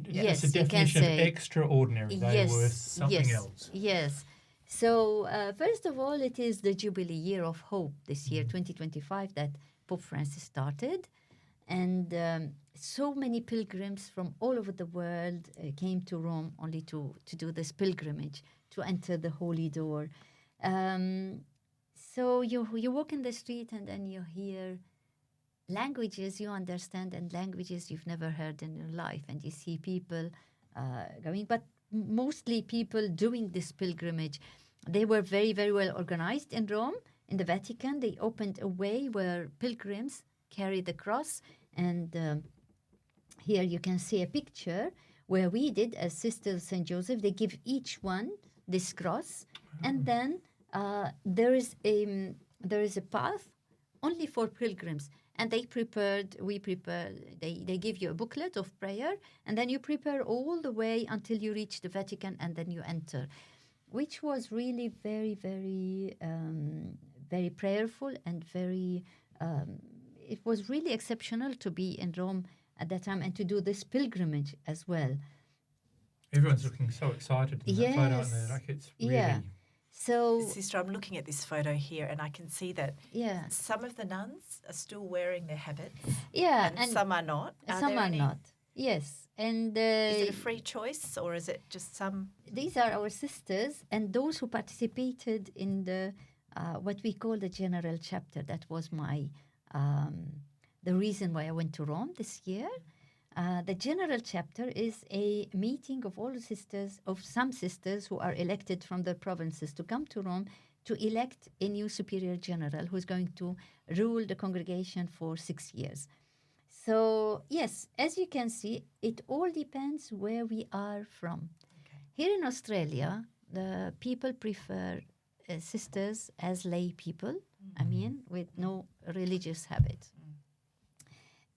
Yes, Yes, a you can definition of say. extraordinary. They were something yes, else. Yes. So, first of all, it is the Jubilee Year of Hope this year, 2025, that Pope Francis started. And so many pilgrims from all over the world came to Rome only to do this pilgrimage, to enter the holy door. So you walk in the street and then you hear languages you understand and languages you've never heard in your life. And you see people going, but mostly people doing this pilgrimage. They were very, very well organized in Rome. In the Vatican, they opened a way where pilgrims carry the cross. And here you can see a picture where we did as Sister St. Joseph. They give each one this cross. And then there is a path only for pilgrims. And they give you a booklet of prayer, and then you prepare all the way until you reach the Vatican, and then you enter, which was really very, very, very prayerful and very, it was really exceptional to be in Rome at that time and to do this pilgrimage as well. Everyone's looking so excited in that photo, aren't they? Like it's really... Yeah. So, Sister, I'm looking at this photo here, and I can see that some of the nuns are still wearing their habits. Yeah, and some are not. Some are not. Yes, and is it a free choice, or is it just some? These are our sisters, and those who participated in the what we call the general chapter. That was my the reason why I went to Rome this year. The general chapter is a meeting of all the sisters, of some sisters who are elected from the provinces to come to Rome to elect a new superior general who's going to rule the congregation for 6 years. So, yes, as you can see, it all depends where we are from. Okay. Here in Australia, the people prefer sisters as lay people, with no religious habit.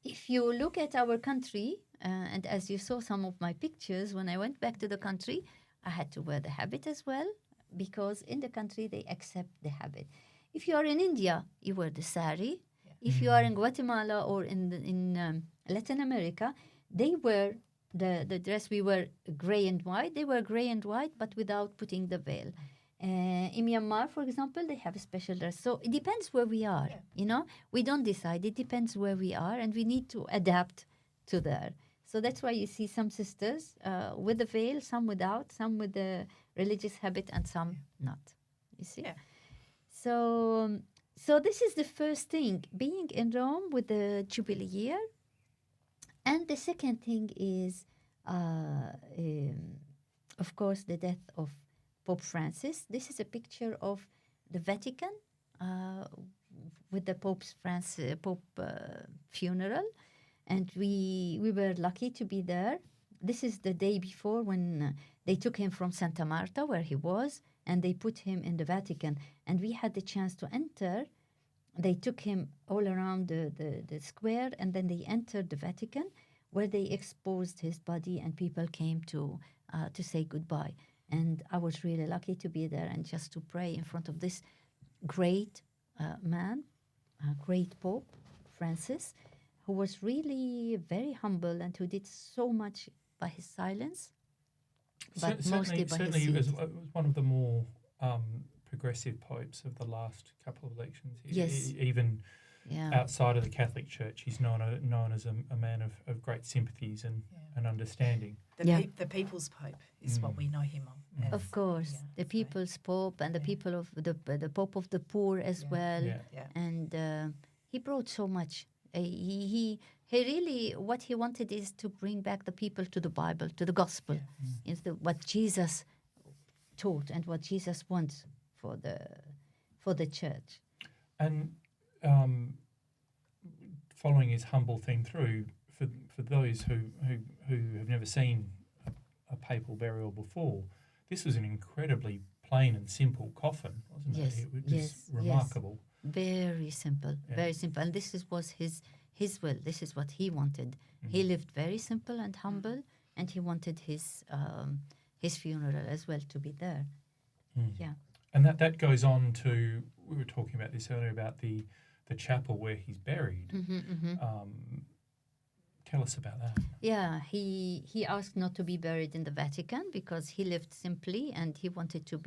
If you look at our country, and as you saw some of my pictures, when I went back to the country, I had to wear the habit as well, because in the country they accept the habit. If you are in India, you wear the sari. Yeah. If you are in Guatemala or in Latin America, they wear the dress. We wear gray and white. They wear gray and white, but without putting the veil. In Myanmar, for example, they have a special dress. So it depends where we are, We don't decide. It depends where we are, and we need to adapt to that. So that's why you see some sisters with the veil, some without, some with the religious habit, and some not. You see? Yeah. So this is the first thing, being in Rome with the Jubilee year. And the second thing is, of course, the death of Pope Francis. This is a picture of the Vatican with the Pope's funeral, and we were lucky to be there. This is the day before when they took him from Santa Marta, where he was, and they put him in the Vatican, and we had the chance to enter. They took him all around the square, and then they entered the Vatican, where they exposed his body, and people came to say goodbye. And I was really lucky to be there and just to pray in front of this great man, great Pope Francis, who was really very humble and who did so much by his silence, but mostly by his he was one of the more progressive popes of the last couple of elections. Yes. Even outside of the Catholic Church, he's known as a man of great sympathies and understanding. The People's Pope is what we know him as. Of course, the People's Pope and the people of the Pope of the poor as well. Yeah. And he brought so much. He really, what he wanted is to bring back the people to the Bible, to the gospel, into what Jesus taught and what Jesus wants for the church. And following his humble theme through, for those who have never seen a papal burial before, this was an incredibly plain and simple coffin, wasn't it? It was just remarkable. Yes. Very simple, very simple. And this was his will. This is what he wanted. Mm-hmm. He lived very simple and humble, and he wanted his funeral as well to be there. Mm. Yeah. And that goes on to, we were talking about this earlier, about the the chapel where he's buried. Tell us about that. Yeah, he asked not to be buried in the Vatican because he lived simply and he wanted to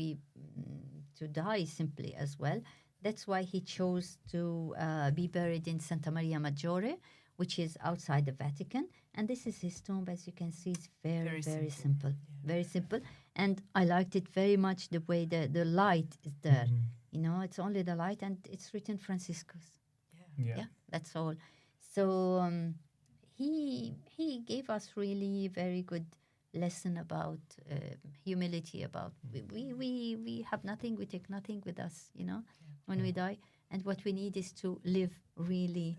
die simply as well. That's why he chose to be buried in Santa Maria Maggiore, which is outside the Vatican. And this is his tomb. As you can see, it's very, very simple. Yeah. Very simple. And I liked it very much the way the light is there. You know, it's only the light and it's written Franciscus. Yeah. That's all. So he gave us really very good lesson about humility, about we have nothing, we take nothing with us, you know, when we die. And what we need is to live really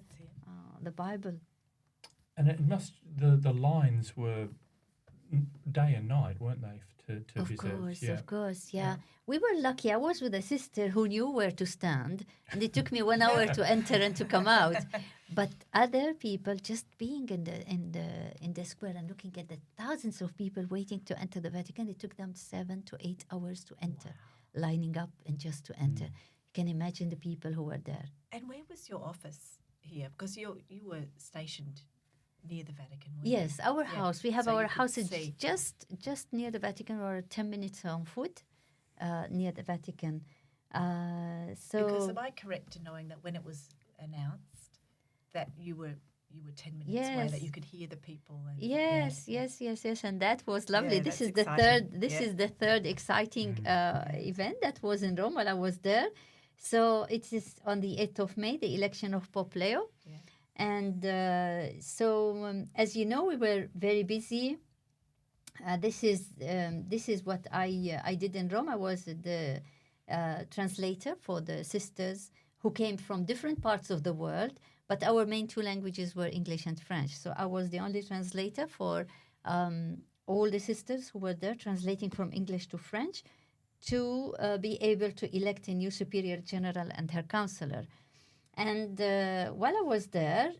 the Bible. And it must, the lines were day and night, weren't they, to visit? Of course, yeah. We were lucky. I was with a sister who knew where to stand, and it took me 1 hour to enter and to come out. But other people just being in the square and looking at the thousands of people waiting to enter the Vatican, it took them 7 to 8 hours to enter, lining up and just to enter. You can imagine the people who were there. And where was your office here? Because you were stationed near the Vatican, weren't Yes, you? our house. We have So our you could house is see. just near the Vatican, or 10 minutes on foot near the Vatican. Because am I correct in knowing that when it was announced that you were 10 minutes away, that you could hear the people? And, Yes, and that was lovely. Yeah, this that's is the exciting. third. This is the third exciting event that was in Rome while I was there. So it is on the 8th of May, the election of Pope Leo. Yeah. And as you know, we were very busy. This is what I did in Rome. I was the translator for the sisters who came from different parts of the world, but our main two languages were English and French. So I was the only translator for all the sisters who were there, translating from English to French, to be able to elect a new superior general and her counselor. And while I was there,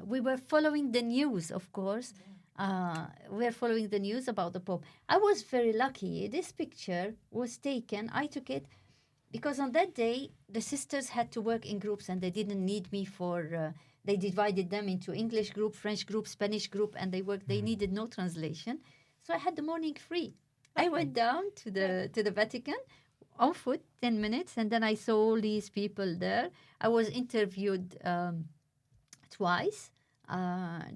we were following the news, of course. We were following the news about the Pope. I was very lucky. This picture was taken. I took it because on that day, the sisters had to work in groups and they didn't need me for... they divided them into English group, French group, Spanish group, and they worked. They needed no translation. So I had the morning free. I went down to the Vatican on foot, 10 minutes, and then I saw all these people there. I was interviewed twice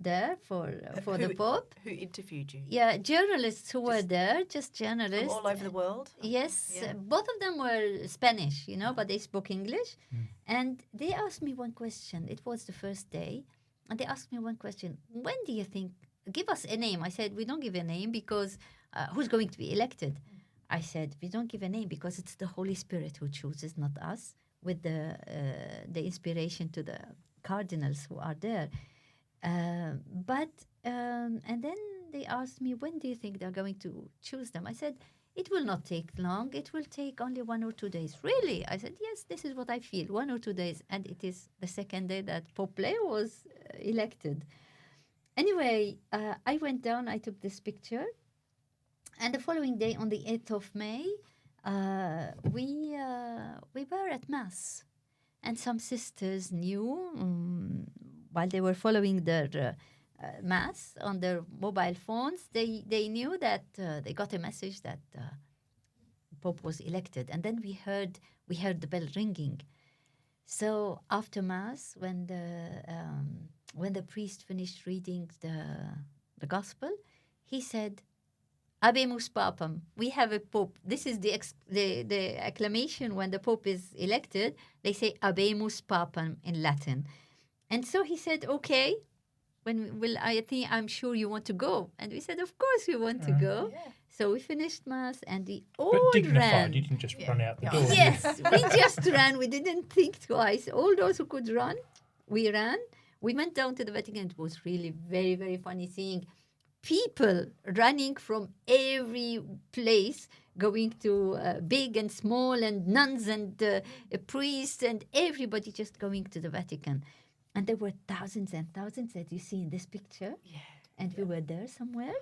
there for the Pope. Who interviewed you? Yeah, journalists who were there, just journalists. From all over the world? Yes, Yeah. both of them were Spanish, but they spoke English. And they asked me one question. It was the first day. And they asked me one question. When do you think, give us a name. I said, we don't give a name because who's going to be elected? I said, we don't give a name because it's the Holy Spirit who chooses, not us, with the inspiration to the cardinals who are there. And then they asked me, when do you think they're going to choose them? I said, it will not take long. It will take only 1 or 2 days. Really? I said, yes, this is what I feel, 1 or 2 days. And it is the second day that Pope Leo was elected. Anyway, I went down, I took this picture. And the following day, on the 8th of May, we were at Mass. And some sisters knew, while they were following their Mass on their mobile phones, they knew that they got a message that Pope was elected. And then we heard the bell ringing. So after Mass, when the priest finished reading the Gospel, he said, Habemus Papam. We have a Pope. This is the acclamation when the Pope is elected. They say Habemus Papam in Latin. And so he said, okay, I'm sure you want to go. And we said, of course we want to go. Yeah. So we finished Mass and we all ran. But dignified, you didn't just run out the door. Yes, we just ran. We didn't think twice. All those who could run, we ran. We went down to the Vatican. It was really very, very funny seeing people running from every place, going to big and small and nuns and priests and everybody just going to the Vatican. And there were thousands and thousands that you see in this picture. Yeah. And we were there somewhere.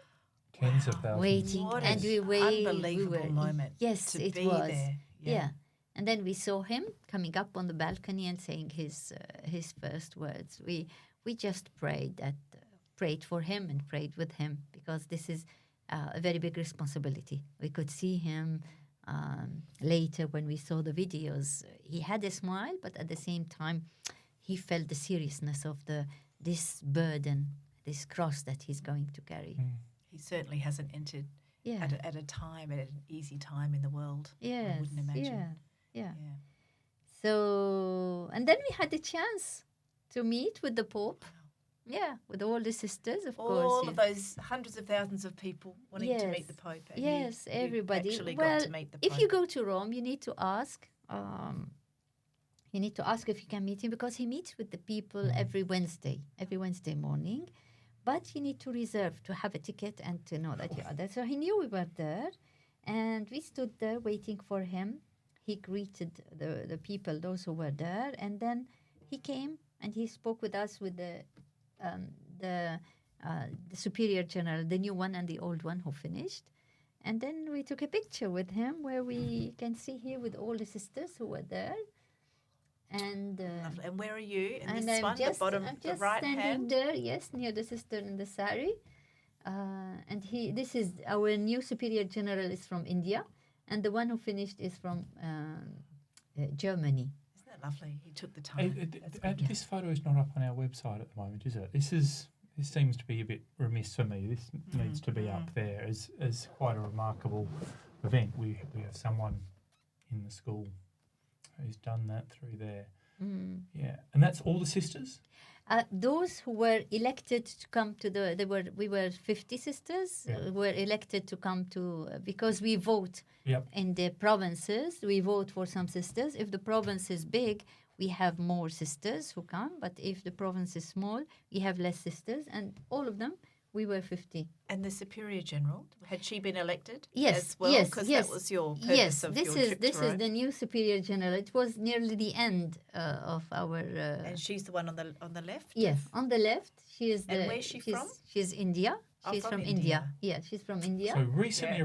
Tens of thousands. Waiting. What and an we waited. unbelievable moment. Yes, to it be was. there. Yeah. And then we saw him coming up on the balcony and saying his first words. We just prayed for him and prayed with him, because this is a very big responsibility. We could see him later when we saw the videos. He had a smile, but at the same time, he felt the seriousness of this burden, this cross that he's going to carry. He certainly hasn't entered at an easy time in the world. Yes, I wouldn't imagine. Yeah. So, and then we had the chance to meet with the Pope. Yeah, with all the sisters, of course. All of those hundreds of thousands of people wanting to meet the Pope. And yes, everybody. Actually got to meet the Pope. If you go to Rome, you need to ask. You need to ask if you can meet him, because he meets with the people every Wednesday morning. But you need to reserve, to have a ticket and to know that you are there. So he knew we were there, and we stood there waiting for him. He greeted the people, those who were there, and then he came and he spoke with us with the superior general, the new one and the old one who finished. And then we took a picture with him where we can see here with all the sisters who were there. And where are you in this I'm one, just, the bottom, I'm the just right standing hand? there, yes, near the sister in the sari. And this is our new superior general is from India, and the one who finished is from Germany. Isn't that lovely? He took the time. This photo is not up on our website at the moment, is it? This seems to be a bit remiss for me. This needs to be up there as quite a remarkable event. We have someone in the school who's done that through there. Yeah, and that's all the sisters? Those who were elected to come to we were 50 sisters who were elected to come to, because we vote in the provinces, we vote for some sisters. If the province is big, we have more sisters who come, but if the province is small, we have less sisters, and all of them, we were 50. And the Superior General, had she been elected as well? Yes, because yes. that was your purpose of your trip this to Rome. is the new Superior General. It was nearly the end of our... and she's the one on the left? Yes, on the left. She is and where's she from? She's India. She's from India. Yeah, she's from India. So recently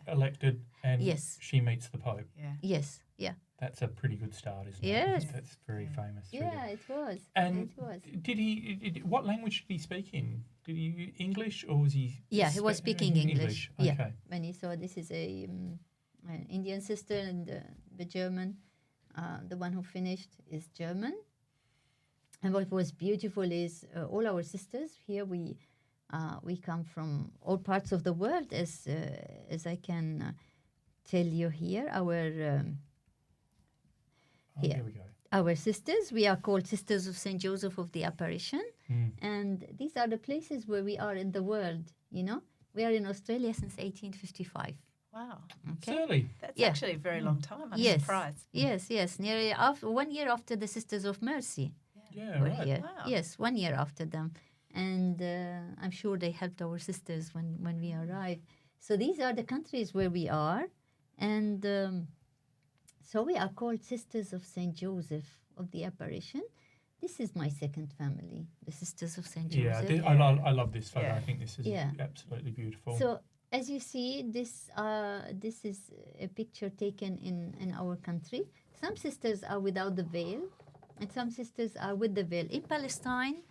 elected, and she meets the Pope. Yeah. Yes, yeah. That's a pretty good start, isn't it? Yes. That's very famous. Yeah, it was. And it was. Did he? What language did he speak in? Did he English, or was he? Yeah, he was speaking English. Okay. Yeah. When he saw this is an Indian sister, and the German, the one who finished is German. And what was beautiful is all our sisters here. We come from all parts of the world, as I can tell you here. Here we go. Our sisters, we are called Sisters of St. Joseph of the Apparition. And these are the places where we are in the world, you know. We are in Australia since 1855. Wow. Okay. Early. That's actually a very long time. I'm surprised. Yes. Nearly 1 year after the Sisters of Mercy. Yeah, were right. Here. Wow. Yes, 1 year after them. And I'm sure they helped our sisters when we arrived. So these are the countries where we are. And so we are called Sisters of St. Joseph of the Apparition. This is my second family, the Sisters of St. Joseph. Yeah, I love this photo. I think this is absolutely beautiful. So as you see, this is a picture taken in our country. Some sisters are without the veil, and some sisters are with the veil. In Palestine,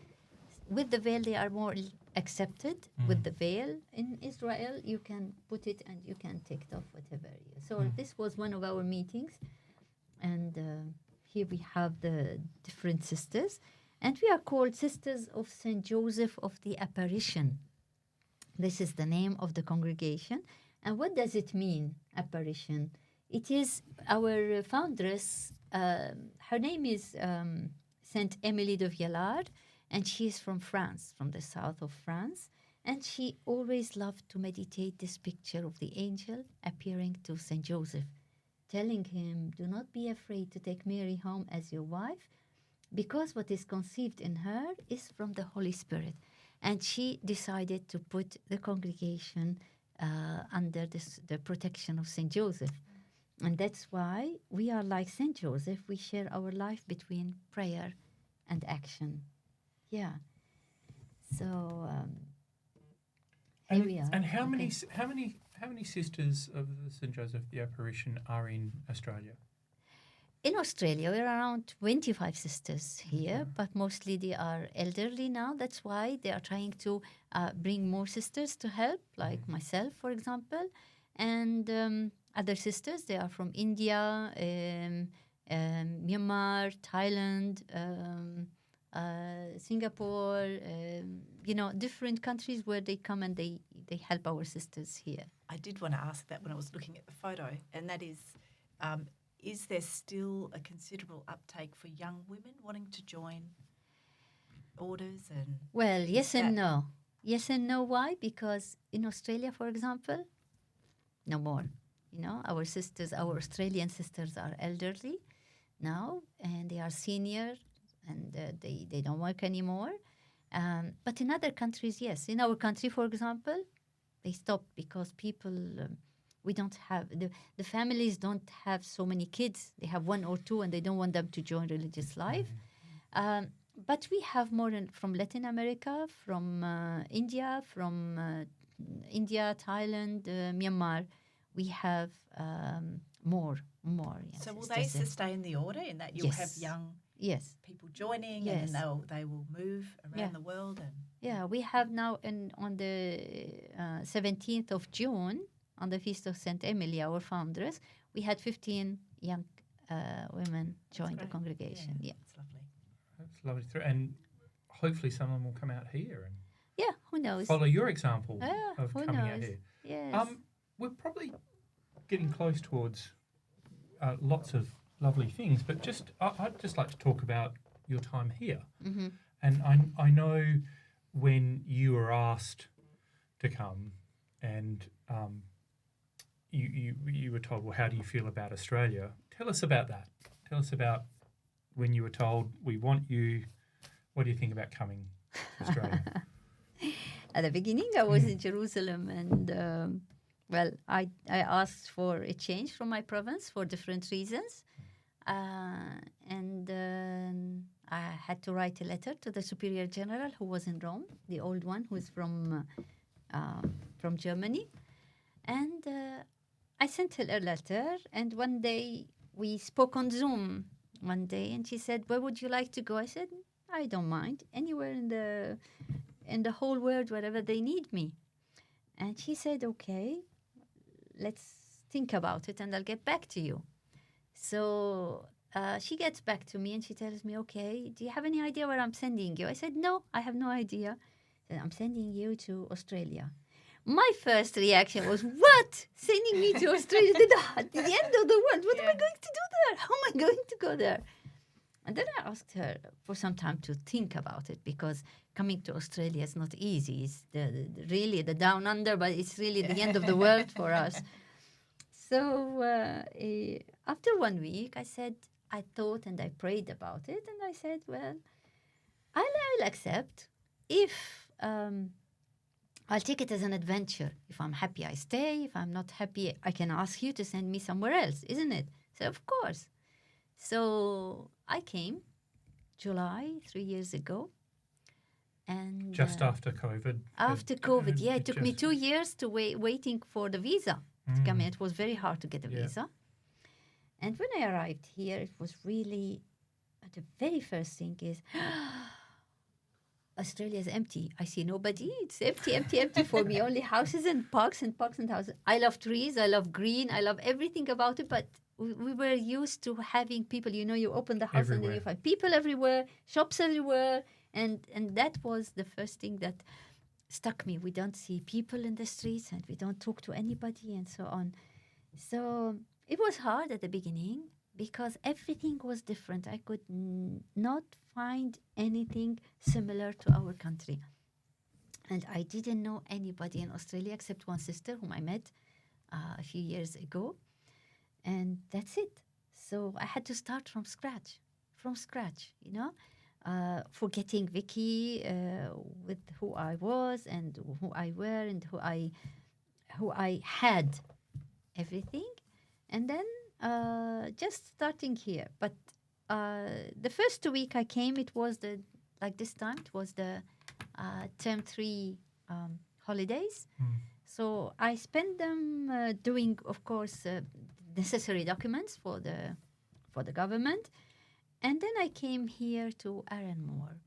with the veil, they are more accepted with the veil. In Israel, you can put it and you can take it off, whatever. So this was one of our meetings. And here we have the different sisters. And we are called Sisters of St. Joseph of the Apparition. This is the name of the congregation. And what does it mean, apparition? It is our foundress, her name is Saint Emily de Vialard, and she is from France, from the south of France. And she always loved to meditate this picture of the angel appearing to St. Joseph, telling him, do not be afraid to take Mary home as your wife, because what is conceived in her is from the Holy Spirit. And she decided to put the congregation under the protection of St. Joseph. And that's why we are like St. Joseph. We share our life between prayer and action. Yeah. So here we are. And how many sisters of the St. Joseph the Apparition are in Australia? In Australia, we're around 25 sisters here, but mostly they are elderly now. That's why they are trying to bring more sisters to help, like myself, for example. And other sisters, they are from India, Myanmar, Thailand, Singapore, different countries where they come and they help our sisters here. I did want to ask that when I was looking at the photo, and that is there still a considerable uptake for young women wanting to join orders? And Well, yes and no. Yes and no. Why? Because in Australia, for example, no more. Our Australian sisters are elderly now, and they are senior, and they don't work anymore. But in other countries, yes. In our country, for example, they stopped because people... we don't have, the families don't have so many kids. They have one or two, and they don't want them to join religious life. But we have more from Latin America, from India, Thailand, Myanmar. We have more. Yes, so will they sustain the order in that you'll have young people joining, and then they will move around the world? And we have now on the 17th of June, on the Feast of St. Emily, our foundress, we had 15 young women join the congregation. Yeah, that's lovely. That's lovely. And hopefully some of them will come out here and who knows? Follow your example of coming out here. Yes. We're probably getting close towards lots of lovely things, but I'd just like to talk about your time here. Mm-hmm. And I know when you were asked to come, and you were told, well, how do you feel about Australia? Tell us about that. Tell us about when you were told, we want you. What do you think about coming to Australia? At the beginning, I was in Jerusalem, and I asked for a change from my province for different reasons, and I had to write a letter to the Superior General who was in Rome, the old one who is from Germany, and I sent her a letter. And one day we spoke on Zoom one day, and she said, "Where would you like to go?" I said, "I don't mind, anywhere in the whole world, wherever they need me." And she said, "Okay, let's think about it, and I'll get back to you." So she gets back to me, and she tells me, "Okay, do you have any idea where I'm sending you?" I said, "No, I have no idea." She said, "I'm sending you to Australia." My first reaction was, "What? Sending me to Australia at the end of the world? What am I going to do there? How am I going to go there?" And then I asked her for some time to think about it, because coming to Australia is not easy. It's really the down under, but it's really the end of the world for us. So after 1 week, I thought and I prayed about it, and I said, well, I'll accept if I'll take it as an adventure. If I'm happy, I stay. If I'm not happy, I can ask you to send me somewhere else, isn't it? So, of course. So I came July 3 years ago. And just after COVID? After COVID, it took me 2 years to waiting for the visa to come in. It was very hard to get a visa. And when I arrived here, it was really, the very first thing is, Australia is empty. I see nobody. It's empty for me. Only houses and parks and houses. I love trees. I love green. I love everything about it. But we were used to having people. You open the house everywhere. And then you find people everywhere, shops everywhere. And that was the first thing that stuck me. We don't see people in the streets, and we don't talk to anybody, and so on. So it was hard at the beginning because everything was different. I could not find anything similar to our country. And I didn't know anybody in Australia except one sister whom I met a few years ago. And that's it. So I had to start from scratch, forgetting Vicky with who I was and who I were and who I had everything. And then just starting here. But the first week I came, it was this time, it was the term 3 holidays. So I spent them doing, of course, necessary documents for the for the government. And then I came here to Aranmore.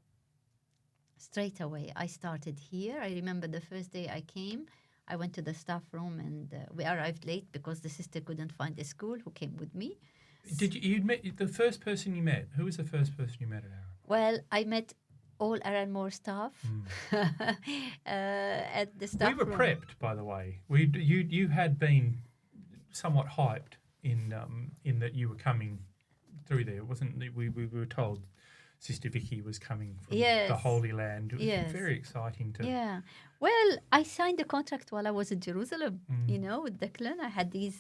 Straight away, I started here. I remember the first day I came, I went to the staff room and we arrived late because the sister couldn't find a school who came with me. Did you met the first person you met? Who was the first person you met at Aranmore? Well, I met all Aranmore staff at the staff We were room. prepped, by the way. You had been somewhat hyped in that you were coming through there. It wasn't we were told Sister Vicky was coming from Yes. the Holy Land. It was Yes. very exciting to. Yeah. Well, I signed the contract while I was in Jerusalem, with Declan. I had these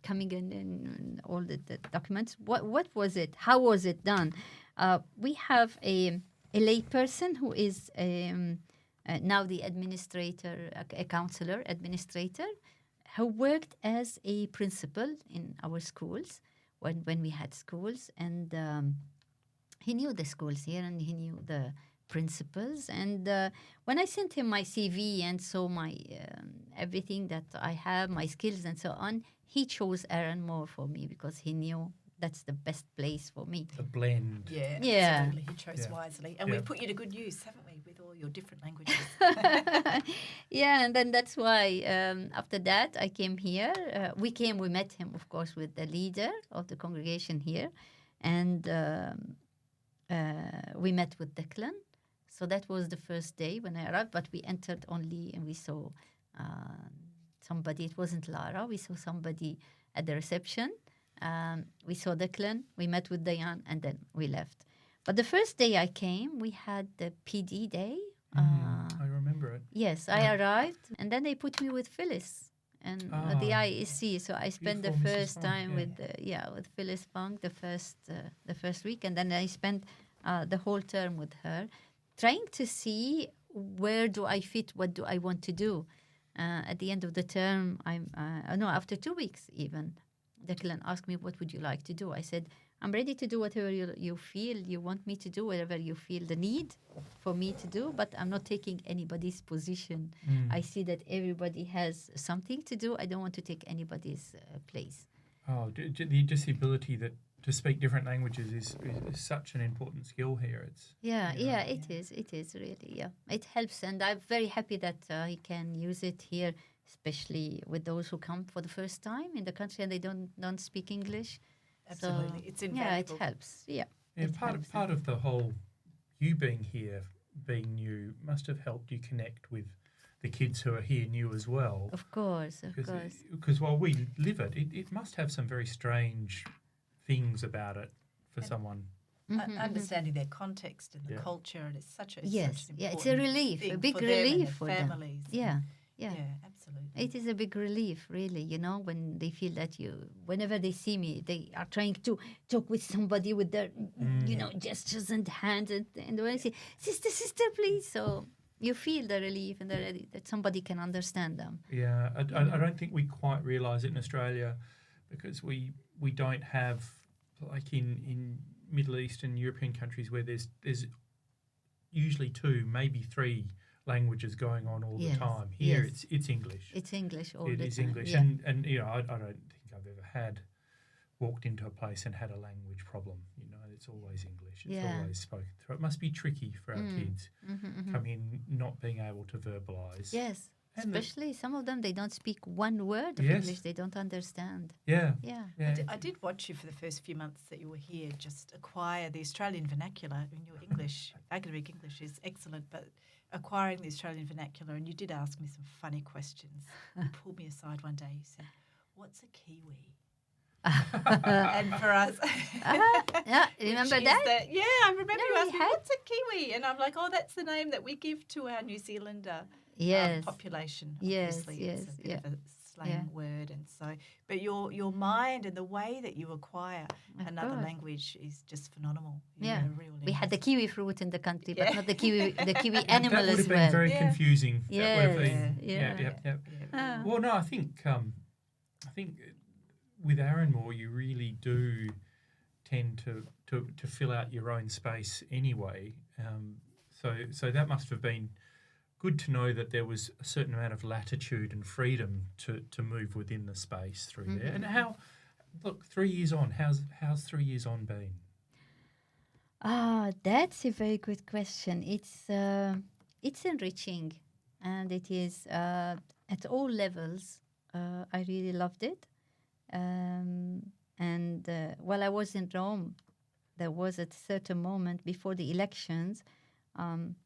coming in and all the documents. What was it? How was it done? We have a lay person who is now the administrator, a counselor administrator, who worked as a principal in our schools when we had schools. And he knew the schools here and he knew the principals. And when I sent him my CV and saw my everything that I have, my skills and so on, he chose Aranmore for me because he knew that's the best place for me. The blend. Yeah. Absolutely. He chose wisely. And we've put you to good use, haven't we, with all your different languages? Yeah, and then that's why after that I came here. We met him, of course, with the leader of the congregation here. And we met with Declan. So that was the first day when I arrived, but we entered only and we saw somebody. It wasn't Lara. We saw somebody at the reception. We saw Declan, we met with Diane, and then we left. But the first day I came, we had the PD day. I remember it. Yes, I arrived, and then they put me with Phyllis and the IEC. So I spent the Beautiful Mrs. first Funk, time with Phyllis Funk the first week, and then I spent the whole term with her, trying to see where do I fit, what do I want to do. At the end of the term, after 2 weeks even, Declan asked me, what would you like to do? I said, I'm ready to do whatever you feel you want me to do, whatever you feel the need for me to do, but I'm not taking anybody's position. I see that everybody has something to do. I don't want to take anybody's place. Oh, just the ability to speak different languages is such an important skill here. It's It is really, yeah. It helps, and I'm very happy that I can use it here, especially with those who come for the first time in the country and they don't speak English. Absolutely. So, It's invaluable. it helps. Yeah. Part of the whole you being here, being new, must have helped you connect with the kids who are here new as well. Of course. Because while we live it must have some very strange things about it for someone. Understanding their context and the culture, and it's such an it's a relief, a big for relief for their them. families. Yeah, absolutely. It is a big relief, really, when they feel that whenever they see me, they are trying to talk with somebody with their, gestures and hands. And when I say, sister, please. So you feel the relief and that somebody can understand them. Yeah, I don't think we quite realise it in Australia because we don't have, like in Middle Eastern European countries where there's usually 2, maybe 3 languages going on all the time. Here it's English. It's English all the time. It is English. Yeah. And I don't think I've ever walked into a place and had a language problem. It's always English. It's always spoken through. It must be tricky for our kids coming in not being able to verbalise. Yes. Especially some of them, they don't speak one word of English. They don't understand. Yeah. I did watch you for the first few months that you were here, just acquire the Australian vernacular. I mean, your English, academic English is excellent, but acquiring the Australian vernacular, and you did ask me some funny questions. You pulled me aside one day, you said, what's a Kiwi? And for us... remember that? I remember you asked me, what's a Kiwi? And I'm like, that's the name that we give to our New Zealander population. Obviously, it's a bit of a slang word, and so. But your mind and the way that you acquire another language is just phenomenal. We had the kiwi fruit in the country, but not the kiwi animal that would as have been well. very confusing. Yes. That would have been, Well, no, I think with Aranmore you really do tend to fill out your own space anyway. So that must have been good to know that there was a certain amount of latitude and freedom to move within the space through there. And look, 3 years on, how's 3 years on been? That's a very good question. It's enriching, and it is at all levels. I really loved it. And while I was in Rome, there was at a certain moment before the elections,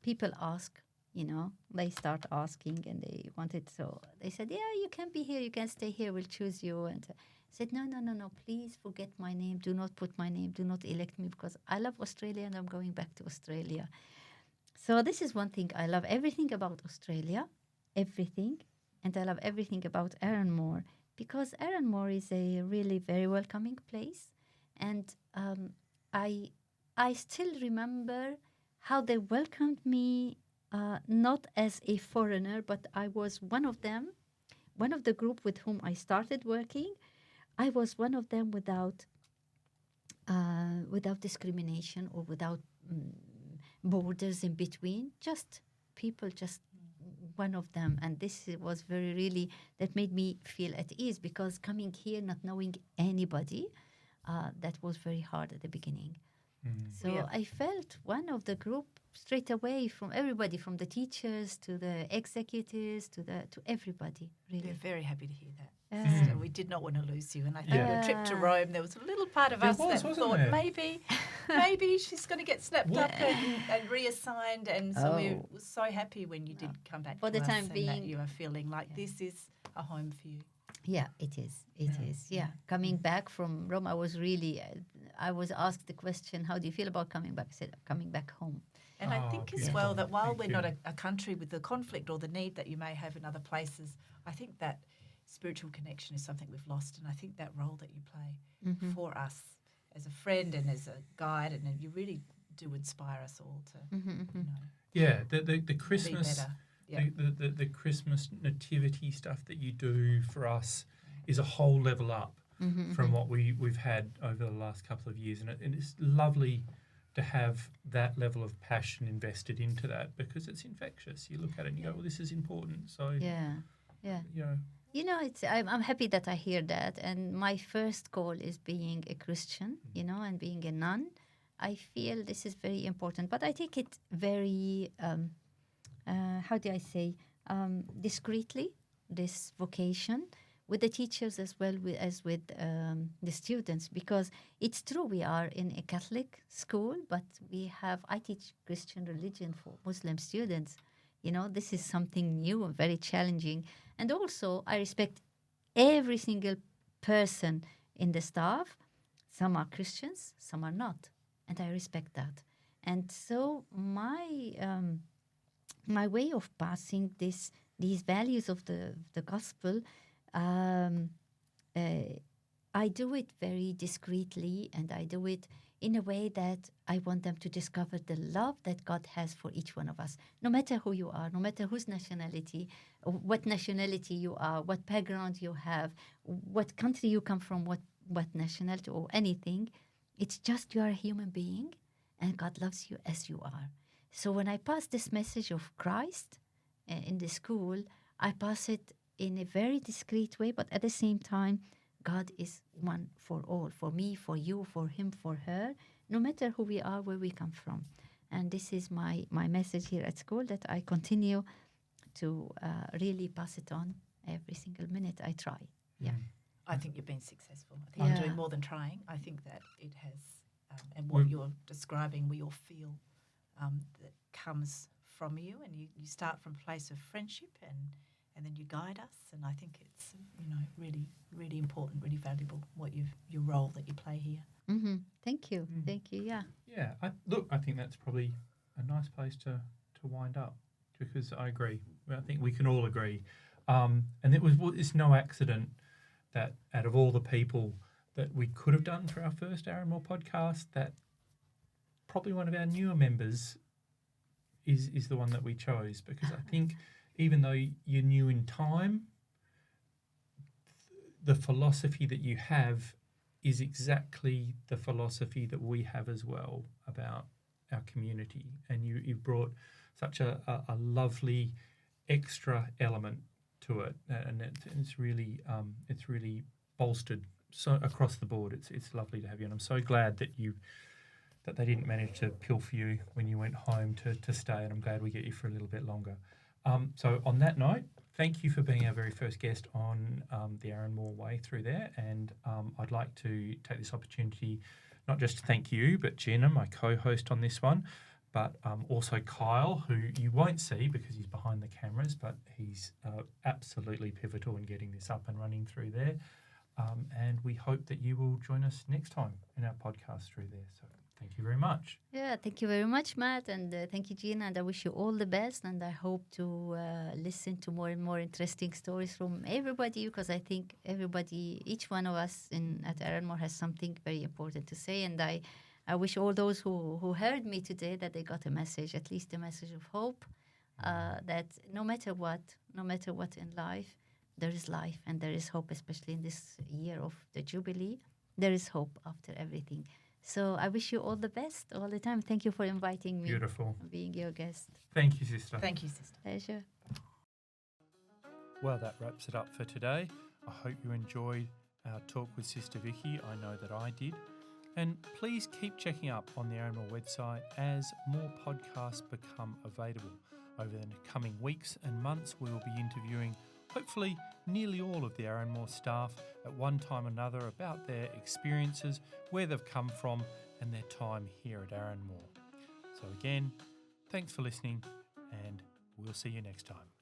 people ask, they start asking, and they wanted, so they said, yeah, you can be here, you can stay here, we'll choose you. And I said, no, please forget my name, do not put my name, do not elect me, because I love Australia and I'm going back to Australia. So this is one thing I love, everything about Australia, everything, and I love everything about Aranmore, because Aranmore is a really very welcoming place, and I still remember how they welcomed me, not as a foreigner, but I was one of them, one of the group with whom I started working. I was one of them without discrimination or without borders in between, just people, just one of them. And this was very really, that made me feel at ease, because coming here not knowing anybody, that was very hard at the beginning. So I felt one of the group straight away, from everybody, from the teachers to the executives to everybody, really. We're very happy to hear that. Sister, we did not want to lose you, and I think your trip to Rome, there was a little part of us that thought maybe she's going to get snapped up and reassigned, and so we were so happy when you did come back for to the us, time and being, that you are feeling like this is a home for you. Yeah, it is. It is. Yeah. Coming back from Rome, I was really, I was asked the question, how do you feel about coming back? I said, coming back home. And I think as well that while we're not a country with the conflict or the need that you may have in other places, I think that spiritual connection is something we've lost. And I think that role that you play for us as a friend and as a guide, and you really do inspire us all to, Yeah, the Christmas... be better. The Christmas nativity stuff that you do for us is a whole level up from what we've had over the last couple of years, and it's lovely to have that level of passion invested into that, because it's infectious. You look at it and you go, well, this is important. So I'm happy that I hear that, and my first goal is being a Christian, and being a nun. I feel this is very important, but I take it very how do I say, discreetly, this vocation, with the teachers as well as with the students, because it's true we are in a Catholic school, but I teach Christian religion for Muslim students. This is something new and very challenging. And also I respect every single person in the staff. Some are Christians, some are not, and I respect that. And so my way of passing these values of the gospel, I do it very discreetly, and I do it in a way that I want them to discover the love that God has for each one of us, no matter who you are, no matter whose nationality, what nationality you are, what background you have, what country you come from, what nationality or anything. It's just you are a human being, and God loves you as you are. So when I pass this message of Christ in the school, I pass it in a very discreet way, but at the same time, God is one for all, for me, for you, for him, for her, no matter who we are, where we come from. And this is my message here at school, that I continue to really pass it on every single minute I try. Yeah. I think you've been successful. I think you're doing more than trying. I think that it has, and what you're describing, we all feel that comes from you, and you start from a place of friendship, and then you guide us, and I think it's really, really important, really valuable your role that you play here. Thank you. Thank you. Yeah. Yeah. I think that's probably a nice place to wind up, because I agree. I think we can all agree, and it's no accident that out of all the people that we could have done for our first Aranmore podcast, that probably one of our newer members is the one that we chose, because I think even though you're new in time, the philosophy that you have is exactly the philosophy that we have as well about our community, and you brought such a lovely extra element to it, and it's really bolstered so across the board, it's lovely to have you, and I'm so glad that they didn't manage to pilfer you when you went home to stay, and I'm glad we get you for a little bit longer. So on that note, thank you for being our very first guest on the Aranmore Way through there, and I'd like to take this opportunity not just to thank you, but Gina, my co-host on this one, but also Kyle, who you won't see because he's behind the cameras, but he's absolutely pivotal in getting this up and running through there. And we hope that you will join us next time in our podcast through there. So thank you very much. Yeah, thank you very much, Matt, and thank you, Gina, and I wish you all the best, and I hope to listen to more and more interesting stories from everybody, because I think each one of us at Aranmore has something very important to say, and I wish all those who heard me today that they got a message, at least a message of hope, that no matter what in life, there is life and there is hope, especially in this year of the Jubilee. There is hope after everything. So I wish you all the best all the time. Thank you for inviting me. Beautiful. And being your guest. Thank you, sister. Thank you, sister. Pleasure. Well, that wraps it up for today. I hope you enjoyed our talk with Sister Vicky. I know that I did. And please keep checking up on the Aranmore website as more podcasts become available. Over the coming weeks and months, we will be interviewing hopefully nearly all of the Aranmore staff at one time or another about their experiences, where they've come from, and their time here at Aranmore. So again, thanks for listening, and we'll see you next time.